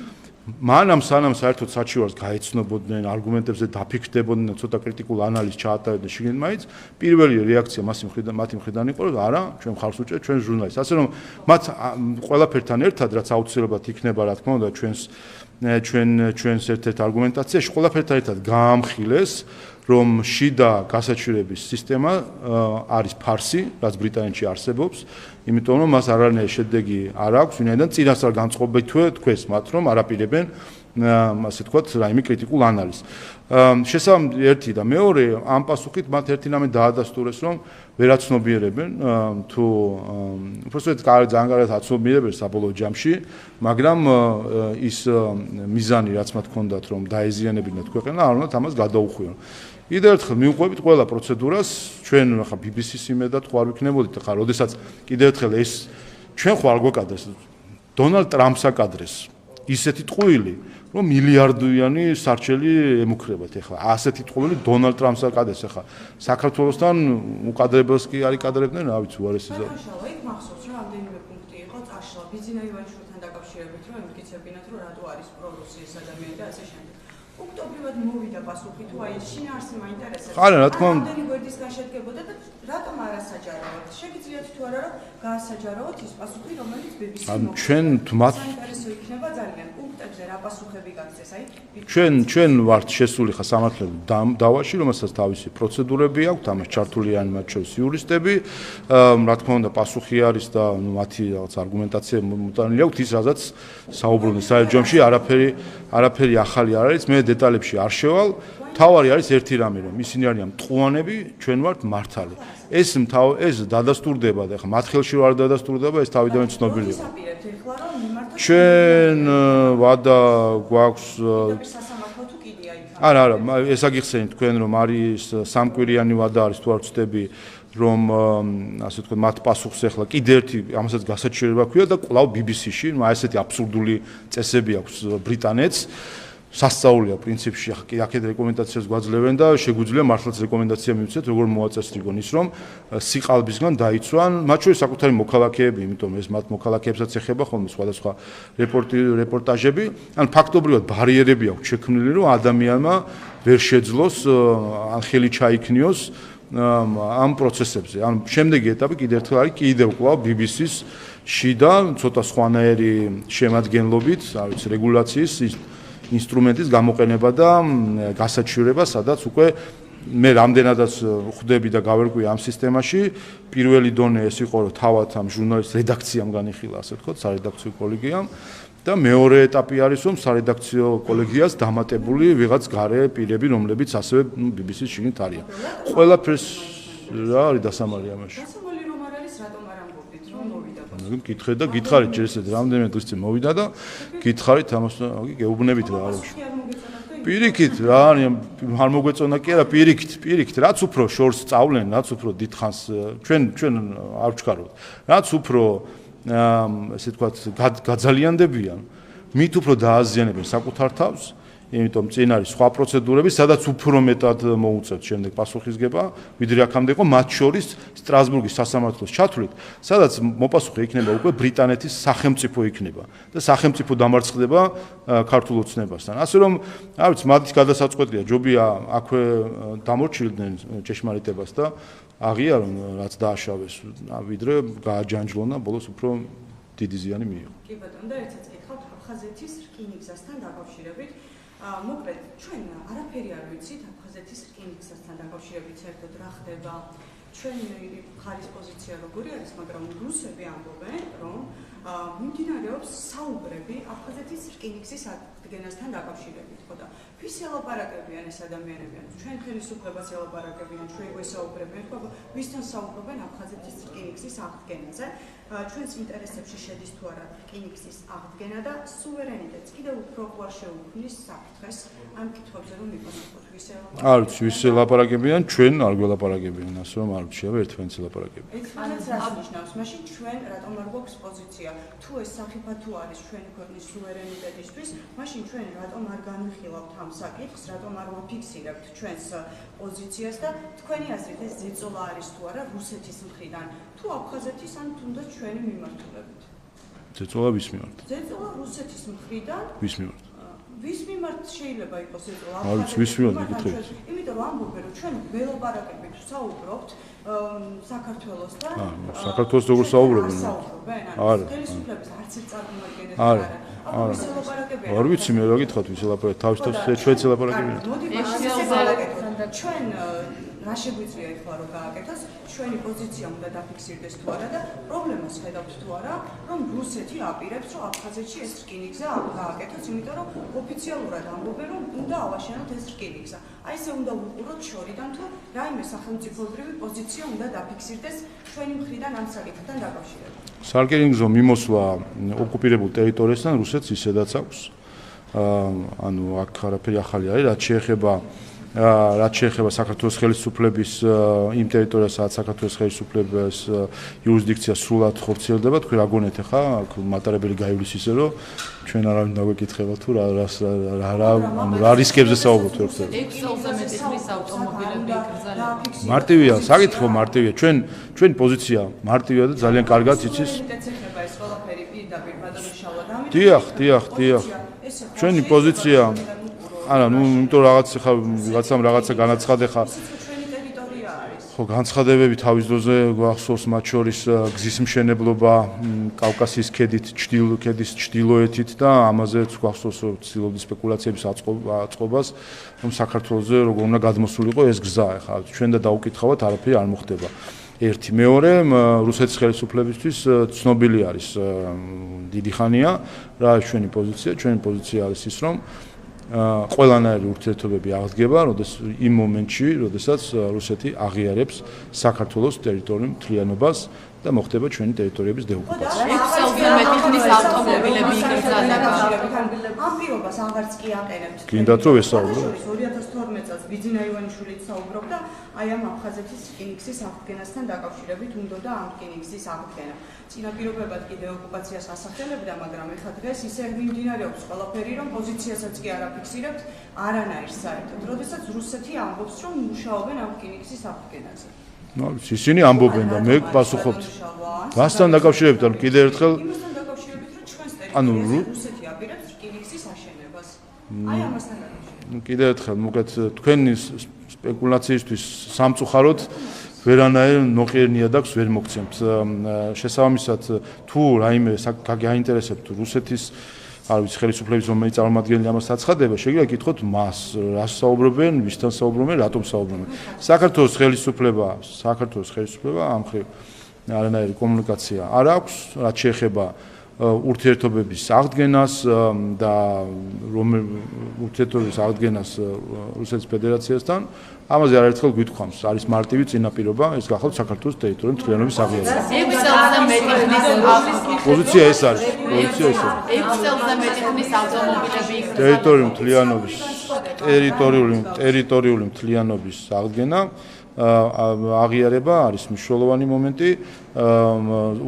მანამ სანამ საერთოდ საჩივარს გაეცნობოდნენ, არგუმენტებზე დაფიქრდებოდნენ, ცოტა კრიტიკულ ანალიზს ჩაატარებდნენ შიგნით მაინც, პირველი რეაქცია მათი მხრიდან იყო, რომ არა, ჩვენ ხარს უჭერთ ჩვენ ჟურნალისტს. ასე რომ მათ ყველაფერთან ერთად, რაც აუცილებლად იქნება, რა თქმა უნდა, ჩვენს ერთ-ერთ არგუმენტაციაში ყველაფერთან ერთად გაამხილეს, რომ შიდა გასაჩივრების სისტემა არის ფარსი, რაც ბრიტანეთში არსებობს, იმიტომ რომ მას არანაირი შედეგი არ აქვს, ვინაიდან წინასწარ განწყობითვე თქვეს მათ, რომ არაპირებენ ასე ვთქვათ, რაიმე კრიტიკულ ანალიზს. შესაბამისად, ერთი და მეორე, ამ პასუხით მათ ერთი რამე დაადასტურეს, რომ ვერაცნობიერებენ თუ უბრალოდ ძალიან კარგად აცნობიერებენ საბოლოო ჯამში, მაგრამ ის მიზანი, რაც მათ ჰქონდათ, რომ დაეზიანებინათ ქვეყანა, არ უნდათ ამას გადაუხვიონ. კიდევ ერთხელ მივყვებით ყველა პროცედურას, ჩვენ ხა BBC-ს იმედად ხო არ ვიქნებოდით, ხა როდესაც კიდევ ერთხელ ეს ჩვენ ხო არ გვეკადრეს დონალდ ტრამპს აკადრეს ისეთი ტყუილი, რომ მილიარდიანი სარჩელი ემუქრებათ. ეხლა ასეთი ტყუილი დონალდ ტრამპს აკადრეს, ეხლა საქართველოსთან უკადრებელს კი არ იკადრებდნენ, რა ვიცი, უარესიზა. შალვა, იქ მახსოვს, რომ რამდენიმე პუნქტი იყო წაშლა ბიზინა ივანიშვილთან დაკავშირებით, რომ იმტკიცებინათ, რომ რატო არის პრორუსიის ადამიანი და ასე შემდეგ. ოქტომბრივად მოვიდა პასუხი თუ აი შინაარსი მაინტერესებს. არა, რა თქმა უნდა. რამდენი გვერდისგან შედგებოდა და რატომ არასაჯაროოდ? შეგიძლიათ თუ არა რომ გაასაჯაროოთ ის პასუხი, რომელიც BBC-ს მოგწონს. ჩვენ მათ საინტერესო იქნება ძალიან პუნქტებზე რა პასუხები გაგცეს, აი ჩვენ ვართ შესული ხა სამართლებრივ დავაში, რომელსაც თავისი პროცედურები აქვს, ამას ჩართულიანი მათ შორის იურისტები, რა თქმა უნდა პასუხი არის და მათი რაღაც არგუმენტაცია მოტანილი აქვს ის, რაზეც საუბრობდნენ საერთაშორისოში, არაფერი ახალი არ არის, მე დეტალებში არ შევალ. თავარი არის ერთი რამე, რომ ისინი არიან მტყუანები, ჩვენ ვართ მართალი. ეს დადასტურდება და ხა მათ ხელში არ დადასტურდება, ეს თავიდანვე ცნობილია. ჩვენ ვადა გვაქვს სასამართლო თუ კიდია იქ. არა, ეს აგიხსენით თქვენ რომ არის სამკვირიანი ვადა არის თუ არ ვწდები რომ ასე ვთქვათ მათ პასუხს ახლა კიდე ერთი ამასაც გასაჩივრება ქვია და კვლავ BBC-ში, ესეთი აბსურდული წესები აქვს ბრიტანეთს. სასწაულია პრინციპში აქეთ რეკომენდაციას გვაძლევენ და შეგვიძლია მართლაც რეკომენდაცია მივცეთ როგორ მოაწესრიგონ ის რომ სიყალბისგან დაიცვან მათ შორის საკუთარი მოქალაქეები, იმიტომ ეს მათ მოქალაქეებსაც ეხება ხოლმე სხვადასხვა რეპორტაჟები, ან ფაქტობრივად ბარიერები აქვს შექმნილი რომ ადამიანმა ვერ შეძლოს ან ხელი ჩაიქნიოს ამ პროცესებზე. ან შემდეგი ეტაპი კიდევ ერთხელ არის კიდევ კვლავ BBC-ს შიდა ცოტა სხვანაირი შემადგენლობით, არ ვიცი, რეგულაციის ინსტრუმენტის გამოყენება და გასაჩივრება, სადაც უკვე მე რამდენადაც ხვდები და გავერკვია ამ სისტემაში, პირველი დონე ეს იყო, რომ თავად ამ ჟურნალისტ რედაქციამ განიხილა, ასე ვთქვათ, სარედაქციო კოლეგიამ და მეორე ეტაპი არის, რომ სარედაქციო კოლეგიას დამატებული ვიღაც გარე პირები, რომლებიც ასევე BBC-ს შიგნით არიან. ყველაფერს რა არის დასამალი ამაში? დასამალი რომ არ არის, რატომ არ ამბობდით, რომ მოვიდა პასუხი? გითხარით და გითხარით ჯერ ესეთ რამდენიმე დღის წინ მოვიდა და გითხარით ამას გეუბნებით რა არის. პირიქით რა არის არ მოგვეწონა კი არა პირიქით რაც უფრო შორს სწავლენ რაც უფრო დიდხანს ჩვენ არ ვჩქარობთ რაც უფრო ესე ვთქვათ გაძალიანდებიან მით უფრო დააზიანებენ საკუთარ თავს იმიტომ წინ არის სხვა პროცედურები სადაც უფრო მეტად მოუწევთ შემდეგ პასუხისგება ვიდრე აქამდე იყო მათ შორის სტრასბურგის სასამართლოს ჩათვლით სადაც მოპასუხე იქნება უკვე ბრიტანეთის სახელმწიფო იქნება და სახელმწიფო დამარცხდება ქართულ ოცნებასთან ასე რომ არ ვიცი მათი გადასაწყვეტია ჯობია აქვე დამორჩილდნენ ჭეშმარიტებას და აღიარონ რაც დააშავეს ვიდრე გააჯანჯლონ და ბოლოს უფრო დიდი ზიანი მიიღო კი ბატონო და ერთად გითხავთ აფხაზეთის რკინიგზასთან დაკავშირებით მოკლედ ჩვენ არაფერი არ ვიცით აფხაზეთის რკინიგზასთან დაკავშირებით საერთოდ რა ხდება ჩვენი მხარის პოზიცია როგორი არის მაგრამ რუსები ამბობენ რომ მიმდინარეობს საუბრები აფხაზეთის რკინიგზის ადგენასთან დაკავშირებით ხო და ვის ელაპარაკებიან ეს ადამიანები ჩვენ ხელისუფლებას ელაპარაკებიან ჩვენ გვესაუბრებენ ხო ვისთან საუბრობენ აფხაზეთის რკინიგზის აღდგენაზე ჩვენს ინტერესებში შედის თუ არა რკინიგზის აღდგენა და სუვერენიტეტს კიდევ უფრო უარ შეუქმნის საფრთხეს ამ კითხვებზე რომ მიპასუხოთ ვის ელაპარაკებიან არ ვიცი ვის ელაპარაკებიან ჩვენ არ გველაპარაკებიან ასე რომ არ ვიცი ერთმანეთს ელაპარაკებიან ეს რას ნიშნავს მაშინ ჩვენ რატომ არ გვაქვს პოზიცია თუ ეს საფრთხე არის ჩვენი ქვეყნის სუვერენიტეტისთვის მაშინ ჩვენ რატომ არ განვიხილავთ ამ საკითხს რატომ არ ვაფიქსირებთ ჩვენს პოზიციას და თქვენი აზრით ეს ზეწოლა არის თუ არა რუსეთის მხრიდან თუ აფხაზეთის ან თუნდაც ჩვენი მიმართულებით ზეწოლა ვის მიმართ ზეწოლა რუსეთის მხრიდან ვის მიმართ ვის მიმართ შეიძლება იყოს ზეწოლა არ ვიცი ვის მიმართ გიკითხეთ იმიტომ რომ ამბობენ რომ ჩვენ ველაპარაკებით საუბრობთ საქართველოსთან საქართველოს როგორ საუბრობენ არა ხელისუფლების არც ერთ წარმომადგენელს არა არ ვიცი მე რა გითხოთ ვის ელაპარაკებენ თავის თავს ჩვენც ელაპარაკებიან ჩვენ რა შეგვიძლია ეხლა რომ გააკეთოს ჩვენი პოზიცია უნდა დაფიქსირდეს თუ არა და პრობლემას ხედავთ თუ არა რომ რუსეთი აპირებს რომ აფხაზეთში ეს რკინიგზა გააკეთოს იმიტომ რომ ოფიციალურად ამბობენ რომ უნდა ავაშენოთ ეს რკინიგზა აი ესე უნდა ვუყუროთ შორიდან თუ რაიმე სახელმწიფოებრივი პოზიცია უნდა დაფიქსირდეს ჩვენი მხრიდან ამ საკითხთან დაკავშირებით სარკინიგზო მიმოსვლა ოკუპირებულ ტერიტორიასთან რუსეთს ისედაც აქვს ანუ აქ არაფერი ახალი არის რაც შეეხება საქართველოს ხელისუფლების იმ ტერიტორიას სადაც საქართველოს ხელისუფლების იურისდიქცია სრულად ხორციელდება თქვენ რა გონეთ ახლა მატარებელი გაივლის ისე რომ ჩვენ არავინ დაგვეკითხება თუ რა რისკებზე საუბრობთ ერთად 6 წელზე მეტი ხნის ავტომობილები იკრძალება მარტივია საკითხო მარტივია ჩვენი პოზიცია მარტივია და ძალიან კარგად იცის ეს ყველაფერი პირდაპირ ბადოშალად ამიტომ დიახ ჩვენი პოზიცია არა, ნუ იმიტომ რაღაცა განაცხადე ხარ. ჩვენი ტერიტორია არის. ხო, განცხადებები თავის დროზე გვახსოვს მათ შორის გზის მშენებლობა კავკასიის ქედის ჩრდილოეთით და ამაზეც გვახსოვს რომ ცდილობდნენ სპეკულაციების აწყობას, რომ საქართველოზე როგორ უნდა გადმოსულიყო ეს გზა. ახლა ჩვენ და დაუკითხავთ, არაფერი არ მოხდება. ერთი, მეორე, რუსეთის ხელისუფლებისთვის ცნობილი არის დიდი ხანია რა არის ჩვენი პოზიცია. ჩვენი პოზიცია არის ის, რომ ყველანაირი ურთიერთობები აღდგება, იმ მომენტში, როდესაც რუსეთი აღიარებს საქართველოს ტერიტორიულ მთლიანობას და მოხდება ჩვენი ტერიტორიების დეოკუპაცია. 6 წელზე მეტი ხნის ავტომობილები იკრძალება. ამ პირობას აღარც კი აყენებთ. გინდათ რომ ვესაუბრო? 2012 წელს ბიძინა ივანიშვილი საუბრობდა აი ამ აფხაზეთის რკინიგზის აღდგენასთან დაკავშირებით უნდოდა ამ რკინიგზის აღდგენა. წინაპირობებად კი დეოკუპაციას ასახელებდა, მაგრამ ეხლა დღეს ისე მიმდინარეობს ყველაფერი, რომ პოზიციასაც კი არ აფიქსირებთ არანაირ საერთოდ. როდესაც რუსეთი ამბობს, რომ მუშაობენ ამ რკინიგზის აღდგენაზე. ნუ ისინი ამბობენ და მე პასუხობთ. გასთან დაკავშირებით, ანუ კიდე ერთხელ იმასთან დაკავშირებით, რომ ჩვენს ტერიტორიაზე რუსეთი აპირებს რკინიგზის აშენებას. აი ამასთან დაკავშირებით. კიდე ერთხელ მოგეთ თქვენი სპეკულაციისთვის სამწუხაროდ ვერანაირ ნოყიერ ნიადაგს ვერ მოგცემთ. შესაბამისად, თუ რაიმე გაინტერესებთ რუსეთის არ ვიცი ხელისუფლების რომელიც წარმომადგენელი ამას აცხადება, შეგვიძლია გითხოთ მას, რას საუბრობენ, ვისთან საუბრობენ, რატომ საუბრობენ. საქართველოს ხელისუფლება ამ მხრივ არანაირი კომუნიკაცია არ აქვს, რაც შეეხება ურთიერთობების აღდგენას და ურთიერთობების აღდგენას რუსეთის ფედერაციასთან. ამაზე არაერთხელ გვითქვამს, არის მარტივი წინაპირობა, ეს გახლავთ საქართველოს ტერიტორიული მთლიანობის აღიარება. 6 წელზე მეტი ხნის პოზიცია ეს არის. 6 წელზე მეტი ხნის ავტომობილები იკრძალება. ტერიტორიული მთლიანობის ტერიტორიული მთლიანობის აღდგენა აღიარება არის მნიშვნელოვანი მომენტი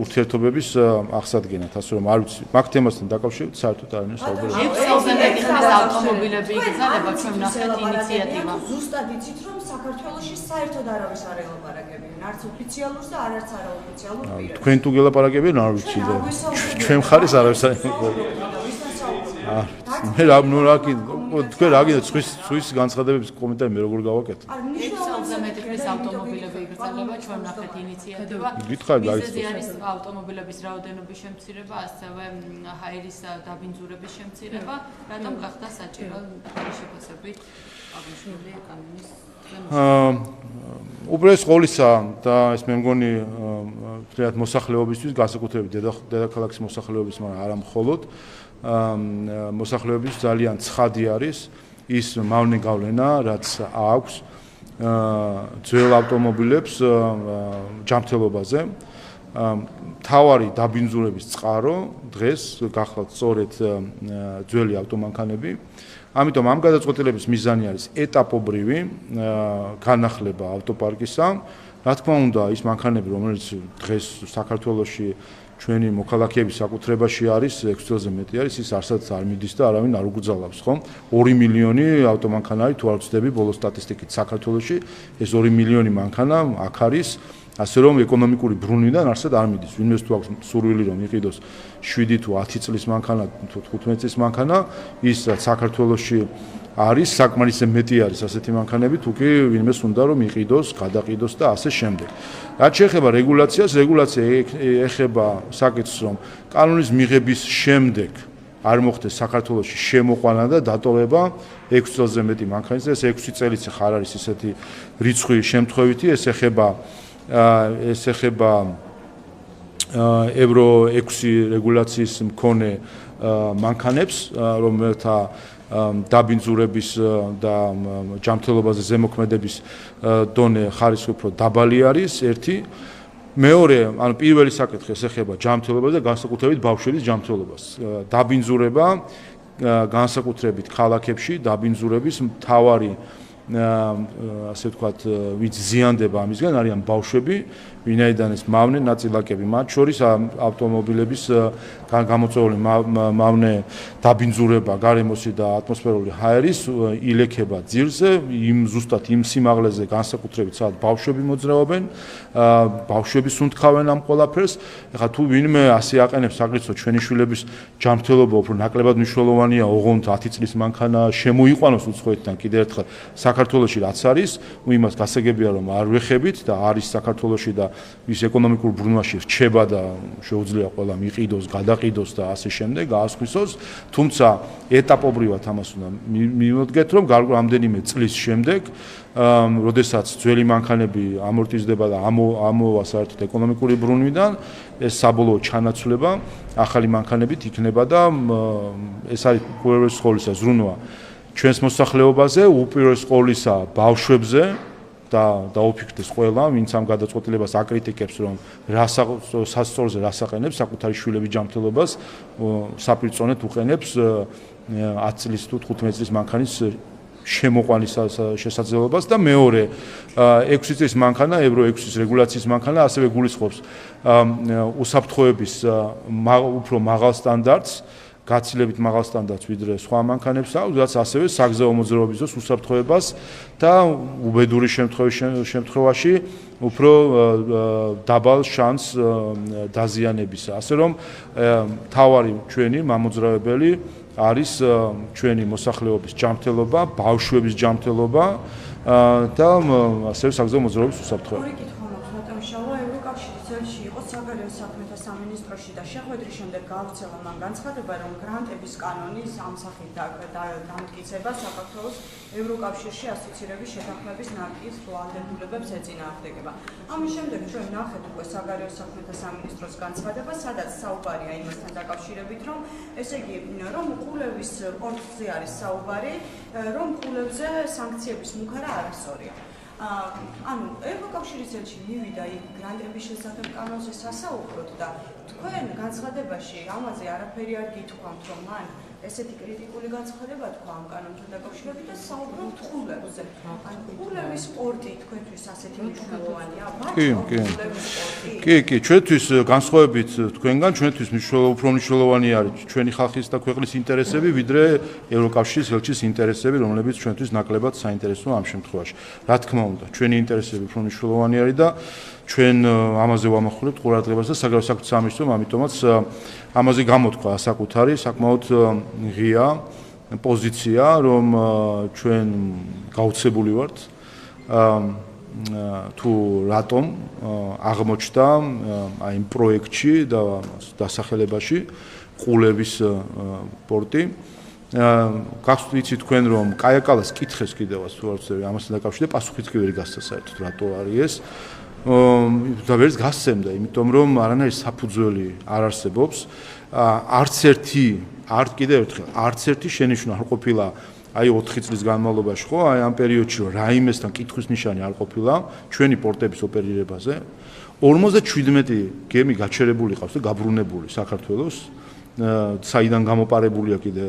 ურთიერთობების აღსადგენად, ასე რომ არ ვიცი, მაგ თემასთან დაკავშირებით საერთოდ არ არის საუბარი. 6 წელზე მეტი ხნის ავტომობილები იკრძალება, ჩვენ ვნახეთ ინიციატივა. ზუსტად იცით, რომ საქართველოში საერთოდ არავის არ ელაპარაკებიან, არც ოფიციალურს და არც არაოფიციალურ პირებს. თქვენ თუ გელაპარაკებიან, არ ვიცი და ჩვენ მხარეს არავის არ ელაპარაკებიან. მე რა თქვენ რა გინდა სვის განცხადებების კომენტარი მე როგორ გავაკეთე? 6 წელზე მეტი ხნის ავტომობილები იკრძალება, ჩვენ ვნახეთ ინიციატივა. გითხარ მიზეზი არის ავტომობილების რაოდენობის შემცირება, ასევე ჰაერის დაბინძურების შემცირება, რატომ გახდა საჭირო შეფასებით აღნიშნული კანონის უბრალოდ ყოვლისა და ეს მე მგონი თლიანად მოსახლეობისთვის, განსაკუთრებით დედაქალაქის მოსახლეობის, მაგრამ არა მხოლოდ მოსახლეობის ძალიან ცხადი არის ის მავნე გავლენა, რაც აქვს ძველ ავტომობილებს ჯანმრთელობაზე. მთავარი დაბინძურების წყარო დღეს გახლავთ სწორედ ძველი ავტომანქანები. ამიტომ ამ გადაწყვეტილების მიზანი არის ეტაპობრივი განახლება ავტოპარკისა. რა თქმა უნდა, ის მანქანები, რომელიც დღეს საქართველოში ჩვენი მოქალაქეების საკუთრებაში არის, 6 წელზე მეტი არის, ის არცად არ მიდის და არავინ არ უგრძალავს, ხო? 2 მილიონი ავტომანქანა არის, თუ არ ვცდები, ბოლო სტატისტიკით საქართველოში, ეს 2 მილიონი მანქანა აქ არის, ასე რომ ეკონომიკური ბრუნვიდან არცად არ მიდის. ვინმეს თუ აქვს სურვილი რომ იყიდოს 7 თუ 10 წლის მანქანა, თუ 15 წლის მანქანა, ის საქართველოში არის საკმარისზე მეტი არის ასეთი მანქანები, თუ კი ვინმეს უნდა რომ იყიდოს, გადაყიდოს და ასე შემდეგ. რაც შეეხება რეგულაციას, რეგულაცია ეხება საკითხს, რომ კანონის მიღების შემდეგ არ მოხდეს საქართველოში შემოყვანა და დატოვება 6 წელზე მეტი მანქანის, ეს 6 წელიც ხარ არის ისეთი რიცხვი შემთხვევითი, ეს ეხება ევრო 6 რეგულაციის მქონე მანქანებს, რომელთა დაბინძურების და ჯანმრთელობაზე ზემოქმედების დონე ხარისხი უფრო დაბალი არის, ერთი. მეორე, ანუ პირველი საკითხი ეს ეხება ჯანმრთელობას და განსაკუთრებით ბავშვების ჯანმრთელობას. დაბინძურება განსაკუთრებით ქალაქებში, დაბინძურების მთავარი ასე ვთქვათ, ვინც ზიანდება ამისგან, არიან ბავშვები, ვინაიდან ეს მავნე ნაწილაკები, მათ შორის ავტომობილების გამოწვეული მავნე დაბინძურება გარემოსი და ატმოსფერული ჰაერის ილექება ძირზე, ზუსტად იმ სიმაღლეზე განსაკუთრებით, სადაც ბავშვები მოძრაობენ, ბავშვები სუნთქავენ ამ ყველაფერს. ეხლა თუ ვინმე ასე აყენებს აგრეთვე ჩვენი შვილების ჯანმრთელობა უფრო ნაკლებად მნიშვნელოვანია, ოღონდ 10 წლის მანქანა შემოიყვანოს უცხოეთიდან კიდევ ერთხელ საქართველოში რაც არის, იმას გასაგებია რომ არ ვეხებით და არის საქართველოში და ის ეკონომიკურ ბრუნვაში რჩება და შეუძლია ყველამ იყიდოს, გადაყიდოს და ასე შემდეგ, გაასხვისოს, თუმცა ეტაპობრივად ამას უნდა მივოდგეთ, რომ რამდენიმე წლის შემდეგ, როდესაც ძველი მანქანები ამორტიზდება და ამოვა საერთოდ ეკონომიკური ბრუნვიდან, ეს საბოლოო ჩანაცვლება ახალი მანქანებით იქნება და ეს არის უპირველეს ყოვლისა ზრუნვა ჩვენს მოსახლეობაზე, უპირველეს ყოვლისა ბავშვებზე და დაუფიქრდეს ყველა, ვინც ამ გადაწყვეტილებას აკრიტიკებს, რომ სასწორზე რას აყენებს, საკუთარი შვილების ჯანმრთელობას საპირწონედ უყენებს 10 წლის თუ 15 წლის მანქანის შემოყვანის შესაძლებლობას და მეორე 6 წლის მანქანა, ევრო 6-ის რეგულაციის მანქანა ასევე გულისხმობს უსაფრთხოების უფრო მაღალ სტანდარტს, გაცილებით მაღალ სტანდარტს ვიდრე სხვა მანქანებს აქვს, რაც ასევე საგზაო მოძრაობის დროს უსაფრთხოებას და უბედური შემთხვევაში უფრო დაბალ შანსს დაზიანებისა. ასე რომ თავარი ჩვენი მამოძრავებელი არის ჩვენი მოსახლეობის ჯანმრთელობა, ბავშვების ჯანმრთელობა და ასევე საგზაო მოძრაობის უსაფრთხოება. ევროკავშირი წელში იყო საგარეო საქმეთა სამინისტროში და შეხვედრის შემდეგ გაავრცელა მან განცხადება, რომ გრანტების კანონის ამ სახით დამტკიცება საქართველოს ევროკავშირში ასოცირების შეთანხმების ნარკვის ვალდებულებებს ეწინააღმდეგება. ამის შემდეგ ჩვენ ნახეთ უკვე საგარეო საქმეთა სამინისტროს განცხადებას, სადაც საუბარია იმასთან დაკავშირებით, რომ ესე იგი, რომ ყულევის პორტზე არის საუბარი, რომ ყულებზე სანქციების მუქარა არასწორია. ანუ ევროკავშირის წელში მივიდა იქ გრანტების შესახებ კანონზე სასაუბროდ და თქვენ განცხადებაში ამაზე არაფერი არ გითქვამთ, რომ მან ესეთი კრიტიკული განცხადება თქვა ამ კანონთან დაკავშირებით და საუბრობთ ყულებზე. ანუ ყულების სპორტი თქვენთვის ასეთი მნიშვნელოვანია? კი, ჩვენთვის განსხვავებით თქვენგან, ჩვენთვის უფრო მნიშვნელოვანი არის ჩვენი ხალხის და ქვეყნის ინტერესები, ვიდრე ევროკავშირის ელჩის ინტერესები, რომლებიც ჩვენთვის ნაკლებად საინტერესოა ამ შემთხვევაში. რა თქმა უნდა, ჩვენი ინტერესები უფრო მნიშვნელოვანი არის და ჩვენ ამაზე ვამახვილებთ ყურადღებას და საგარეო საქმეთა სამინისტრომ ამიტომაც ამაზე გამოთქვა საკუთარი საკმაოდ ღია პოზიცია, რომ ჩვენ გაუცებული ვართ თუ რატომ აღმოჩნდა აი იმ პროექტში და დასახელებაში ყულების პორტი. გახსოვთ იცით თქვენ რომ კაიაკალას კითხეს კიდევაც თუ არ ვცდები ამასთან დაკავშირებით პასუხიც კი ვერ გასცა საერთოდ რატო არის ეს და ვერც გასცემდა, იმიტომ რომ არანაირი საფუძველი არ არსებობს. არც ერთი შენიშვნა არ ყოფილა აი 4 წლის განმავლობაში, ხო, აი ამ პერიოდში რომ რაიმესთან კითხვის ნიშანი არ ყოფილა ჩვენი პორტების ოპერირებაზე. 57 გემი გაჩერებული ყავს და გაბრუნებული საქართველოს, საიდან გამოპარებულია კიდე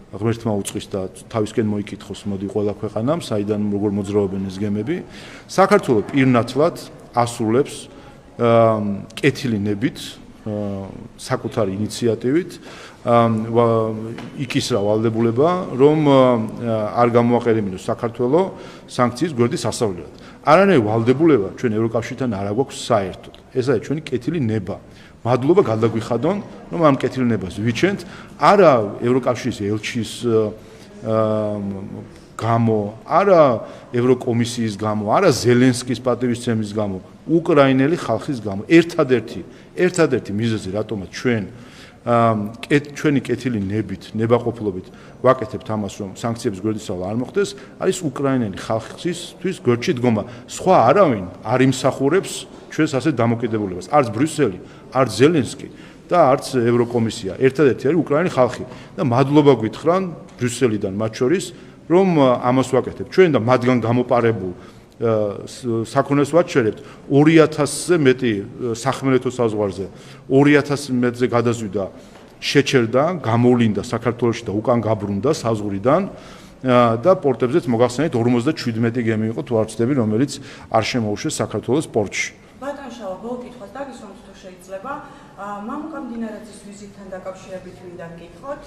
ღმერთმა უწყის და თავისკენ მოიკითხოს მოდი ყველა ქვეყანამ, საიდან როგორ მოძრაობენ ეს გემები. საქართველოს პირნათლად ასრულებს კეთილი ნებით, საკუთარი ინიციატივით იკისრა ვალდებულება, რომ არ გამოაყენებინოს საქართველოს სანქციის გვერდის ასავლელად. არანაირი ვალდებულება ჩვენ ევროკავშირთან არ აქვს საერთოდ. ეს არის ჩვენი კეთილი ნება. მადლობა გადაგვიხადონ, რომ ამ კეთილ ნებას ვიჩენთ, არა ევროკავშირის ელჩის გამო, არა ევროკომისიის გამო, არა ზელენსკის პატივისცემის გამო, უკრაინელი ხალხის გამო. ერთადერთი მიზეზი, რატომაც ჩვენი კეთილი ნებით, ნებაყოფლობით ვაკეთებთ ამას, რომ სანქციების გვერდისავალ არ მოხდეს, არის უკრაინელი ხალხისთვის გვერდში დგომა. სხვა არავინ არ იმსახურებს ჩვენს ასე დამოკიდებულებას. არც ბრიუსელი, არც ზელენსკი და არც ევროკომისია. ერთადერთი არის უკრაინელი ხალხი და მადლობა გვითხრან ბრიუსელიდან მათ შორის, რომ ამას ვაკეთებთ. ჩვენ და მათგან გამოპარებულ საქონელს ვაჩერებთ 2000-ზე მეტი სახმელეთო საზღვარზე 2000 მეტრზე გადაზვიდა შეჩერდა, გამოვლინდა საქართველოში და უკან გაბრუნდა საზღვრიდან და პორტებზეც მოგახსენეთ 57 გემი იყო თუ არ ვცდები, რომელიც არ შემოუშვეს საქართველოს პორტში. ბატონ შავა, ბოლო კითხვას დაგისვამთ თუ შეიძლება. მამუკა მდინარაძის ვიზიტთან დაკავშირებით მინდა გკითხოთ.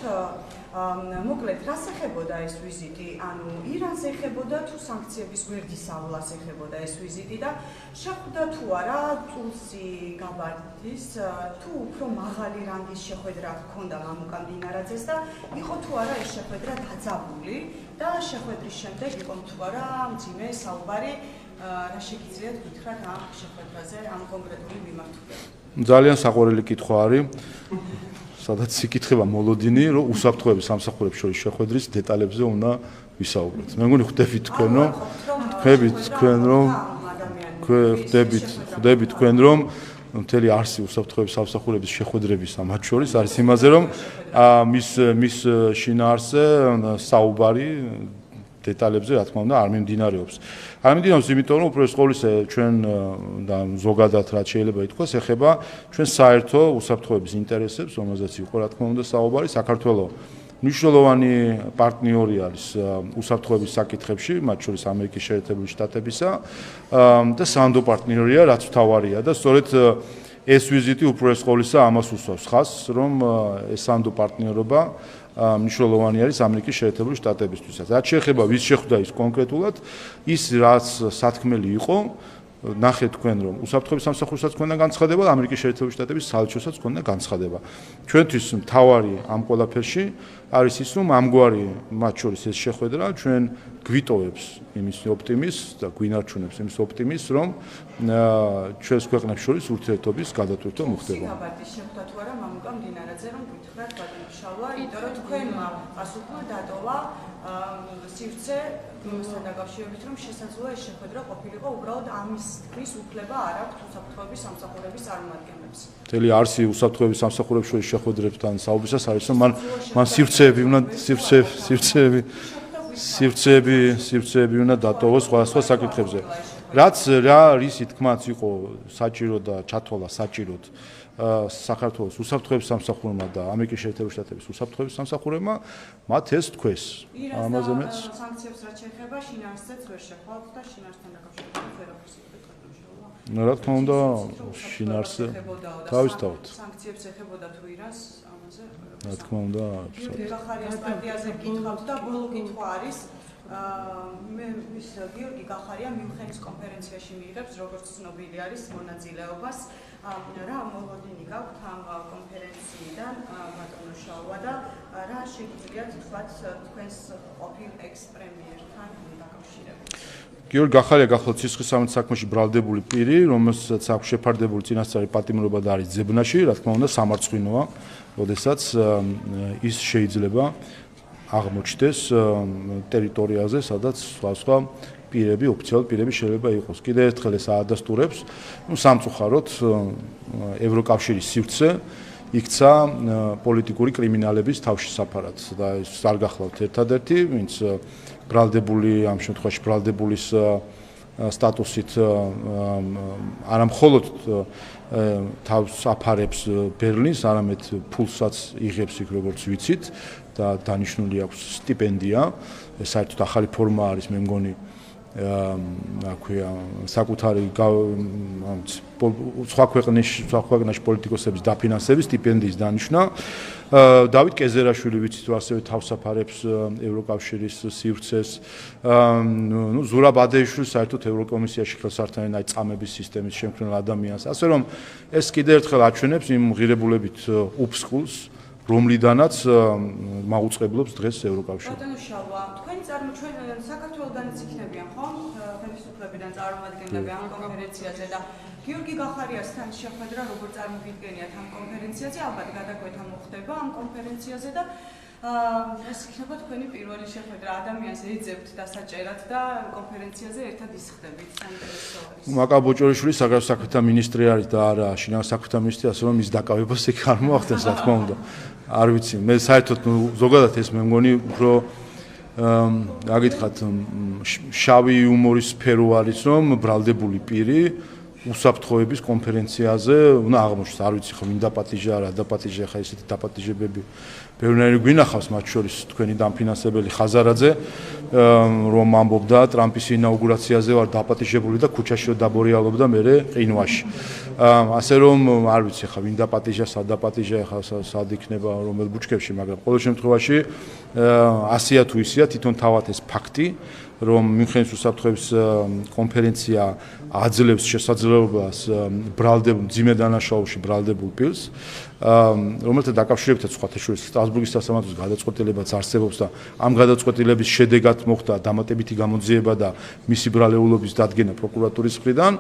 მოკლედ, რას ეხებოდა ეს ვიზიტი? ანუ ირანს ეხებოდა თუ სანქციების გვერდისავლას ეხებოდა ეს ვიზიტი და შეხვდა თუ არა ტულსი გაბარდის, თუ უფრო მაღალი რანგის შეხვედრა ჰქონდა მამუკა მდინარაძეს და იყო თუ არა ეს შეხვედრა დაძაბული და შეხვედრის შემდეგ იყო თუ არა მძიმე საუბარი, რა შეგიძლიათ გითხრათ ამ შეხვედრაზე, ამ კონკრეტული მიმართულებით? ძალიან საყვარელი კითხვა არის. სადაც იკითხება მოლოდინი, რომ უსაფრთხოების სამსახურებს შორის შეხვედრის დეტალებზე უნდა ვისაუბროთ. მე მგონი ხვდებით თქვენ, რომ ხვდებით თქვენ, რომ მთელი არსი უსაფრთხოების სამსახურების შეხვედრების მათ შორის არის იმაზე, რომ მის შინაარსზე საუბარი დეტალებზე რა თქმა უნდა არ მიმდინარეობს. არ მიმდინარეობს, იმიტომ რომ უპირველეს ყოვლისა ჩვენ და ზოგადად რაც შეიძლება ითქვას, ეხება ჩვენ საერთო უსაფრთხოების ინტერესებს, რომელზეც იყო რა თქმა უნდა საუბარი. საქართველოს მნიშვნელოვანი პარტნიორი არის უსაფრთხოების საკითხებში, მათ შორის ამერიკის შეერთებული შტატებისა და სანდო პარტნიორია, რაც მთავარია და სწორედ ეს ვიზიტი უპირველეს ყოვლისა ამას უსვავს ხაზს, რომ ეს სანდო პარტნიორობა მნიშვნელოვანი არის ამერიკის შეერთებული შტატებისთვისაც. რაც შეეხება ვის შეხვდა ის კონკრეტულად, ის რაც სათქმელი იყო, ნახეთ თქვენ რომ უსაფრთხოების სამსახურსაც ქონდა განცხადება და ამერიკის შეერთებული შტატების საელჩოსაც ქონდა განცხადება. ჩვენთვის მთავარი ამ ყველაფერში არის ის, რომ ამგვარი მათ შორის ეს შეხვედრა ჩვენ გვიტოვებს იმის ოპტიმიზმს და გვინარჩუნებს იმის ოპტიმიზმს, რომ ჩვენს ქვეყნებს შორის ურთიერთობის გადატვირთვა მოხდება. გაბარდის შეხვდა თუ არა მამუკა მდინარაძე, რომ გითხრათ ბატონ შავა, იმიტომ რომ თქვენმა პასუხმა დატოვა სივრცე იმასთან დაკავშირებით, რომ შესაძლოა ეს შეხვედრა ყოფილიყო უბრალოდ ამისთვის უფლება არ აქვს უსაფრთხოების სამსახურების წარმომადგენლებს. მთელი არსი უსაფრთხოების სამსახურების შორის შეხვედრებთან საუბრისას არის, რომ მან სივრცეები უნდა დატოვოს სხვადასხვა საკითხებზე. რა რისი თქმაც იყო საჭირო და ჩათვალა საჭიროდ საქართველოს უსაფრთხოების სამსახურმა და ამერიკის შეერთებული შტატების უსაფრთხოების სამსახურებმა, მათ ეს თქვეს. ამაზე მეც სანქციებს რაც შეეხება, შინაარსზეც ვერ შეხვალთ და შინაარსთან დაკავშირებით ვერაფერს იგებთ. რა თქმა უნდა, შინაარსზე თავისთავად. სანქციებს ეხებოდა თუ ირანს ამაზე? რა თქმა უნდა, გიორგი გახარიას პარტიაზე გითხავთ და ბოლო კითხვა არის. მე გიორგი გახარია მიუნხენის კონფერენციაში მიიღებს, როგორც ცნობილი არის, მონაწილეობას. რა მოლოდინი გაქვთ ამ კონფერენციიდან, ბატონო შავა და რა შეგიძლიათ თქვათ თქვენს ყოფილ ექს-პრემიერთან დაკავშირებით? გიორგი გახარია გახლავთ სისხლისამეც საქმეში ბრალდებული პირი, რომელსაც აქვს შეფარდებული წინასწარი პატიმრობა და არის ძებნაში, რა თქმა უნდა, სამარცხვინოა, როდესაც ის შეიძლება აღმოჩნდეს ტერიტორიაზე, სადაც სხვა პირები, ოფიციალური პირები შეიძლება იყოს. კიდევ ერთხელ ეს აადასტურებს, სამწუხაროდ ევროკავშირის სივრცე იქცა პოლიტიკური კრიმინალების თავშესაფარად და ეს არ გახლავთ ერთადერთი, ვინც ბრალდებული ამ შემთხვევაში ბრალდებულის სტატუსით არა მხოლოდ თავს აფარებს ბერლინს, არამედ ფულსაც იღებს იქ როგორც ვიცით და დანიშნული აქვს სტიპენდია. ეს საერთოდ ახალი ფორმა არის, მე მგონი აქვეა საკუთარი სხვა ქვეყნაში პოლიტიკოსების დაფინანსების სტიპენდიის დანიშნა. დავით კეზერაშვილი ვიცით რომ ასევე თავსაფარებს ევროკავშირის სივრცეს. ზურაბ ადეიშვილი საერთოდ ევროკომისიაში ხელსართმელი აი წამების სისტემის შემქმნელ ადამიანს. ასე რომ ეს კიდევ ერთხელ აჩვენებს იმ ღირებულებით უფსკულს, რომლიდანაც მაუწყებლობს დღეს ევროკავშირი. ბატონო შავა, თქვენი წარმოჩენ საქართველოსდანაც იქნებიან ხომ? ხელისუფლებიდან წარმომადგენლები ამ კონფერენციაზე და გიორგი გახარიასთან შეხვედრა როგორ წარმოგიდგენიათ ამ კონფერენციაზე? ალბათ გადაკვეთა მოხდება ამ კონფერენციაზე და ეს იქნება თქვენი პირველი შეხვედრა. ადამიანს ეძებთ დასაჭერად და კონფერენციაზე ერთად ისხდებით. საინტერესო არის. მაკა ბოჭორიშვილი საგარეო საქმეთა მინისტრი არის და არა შინაგან საქმეთა მინისტრი, ასე რომ ის დაკავებას იქ არ მოახდენს, რა თქმა უნდა. არ ვიცი, მე საერთოდ ზოგადად ეს მე მგონი უფრო რა გითხრათ, შავი იუმორის სფერო არის, რომ ბრალდებული პირი უსაფრთხოების კონფერენციაზე უნდა აღმოჩნდეს, არ ვიცი ხო მინდა პატიჟა რა დაპატიჟა ხა ესეთი დაპატიჟებები ბევრნაირი გვინახავს, მათ შორის თქვენი დამფინანსებელი ხაზარაძე, რომ ამბობდა ტრამპის ინაუგურაციაზე ვარ დაპატიჟებული და ქუჩაში დაბორიალობდა მე ყინვაში. ასე რომ არ ვიცი ხა მინდა პატიჟა, სადაპატიჟა ხა სად იქნება რომელ ბუჩქებში, მაგრამ ყოველ შემთხვევაში ასია თუ ისია თვითონ თავად ეს ფაქტი, რომ მიუნხენის უსაფრთხოების კონფერენცია აძლევს შესაძლებლობას ბრალდებულ ძიმე დანაშაულში ბრალდებულ პირს, რომელთა დაკავშირებითაც სხვათა შორის სტრასბურგის სასამართლოს გადაწყვეტილებაც არსებობს და ამ გადაწყვეტილების შედეგად მოხდა დამატებითი გამოძიება და მისი ბრალეულობის დადგენა პროკურატურის მხრიდან,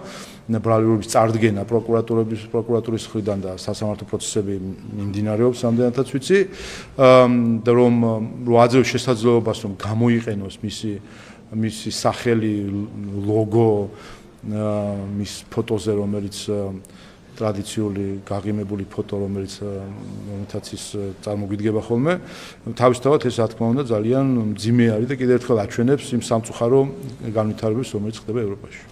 ბრალეულობის წარდგენა პროკურატურის მხრიდან და სასამართლო პროცესები მიმდინარეობს ამდენადაც ვიცი, და რომ აძლევს შესაძლებლობას რომ გამოიყენოს მისი სახელი, ლოგო მის ფოტოზე, რომელიც ტრადიციული გაღიმებული ფოტო, რომელთაც ის წარმოგვიდგება ხოლმე, თავისთავად ეს რა თქმა უნდა ძალიან მძიმე არის და კიდევ ერთხელ აჩვენებს იმ სამწუხარო განვითარებებს, რომელიც ხდება ევროპაში.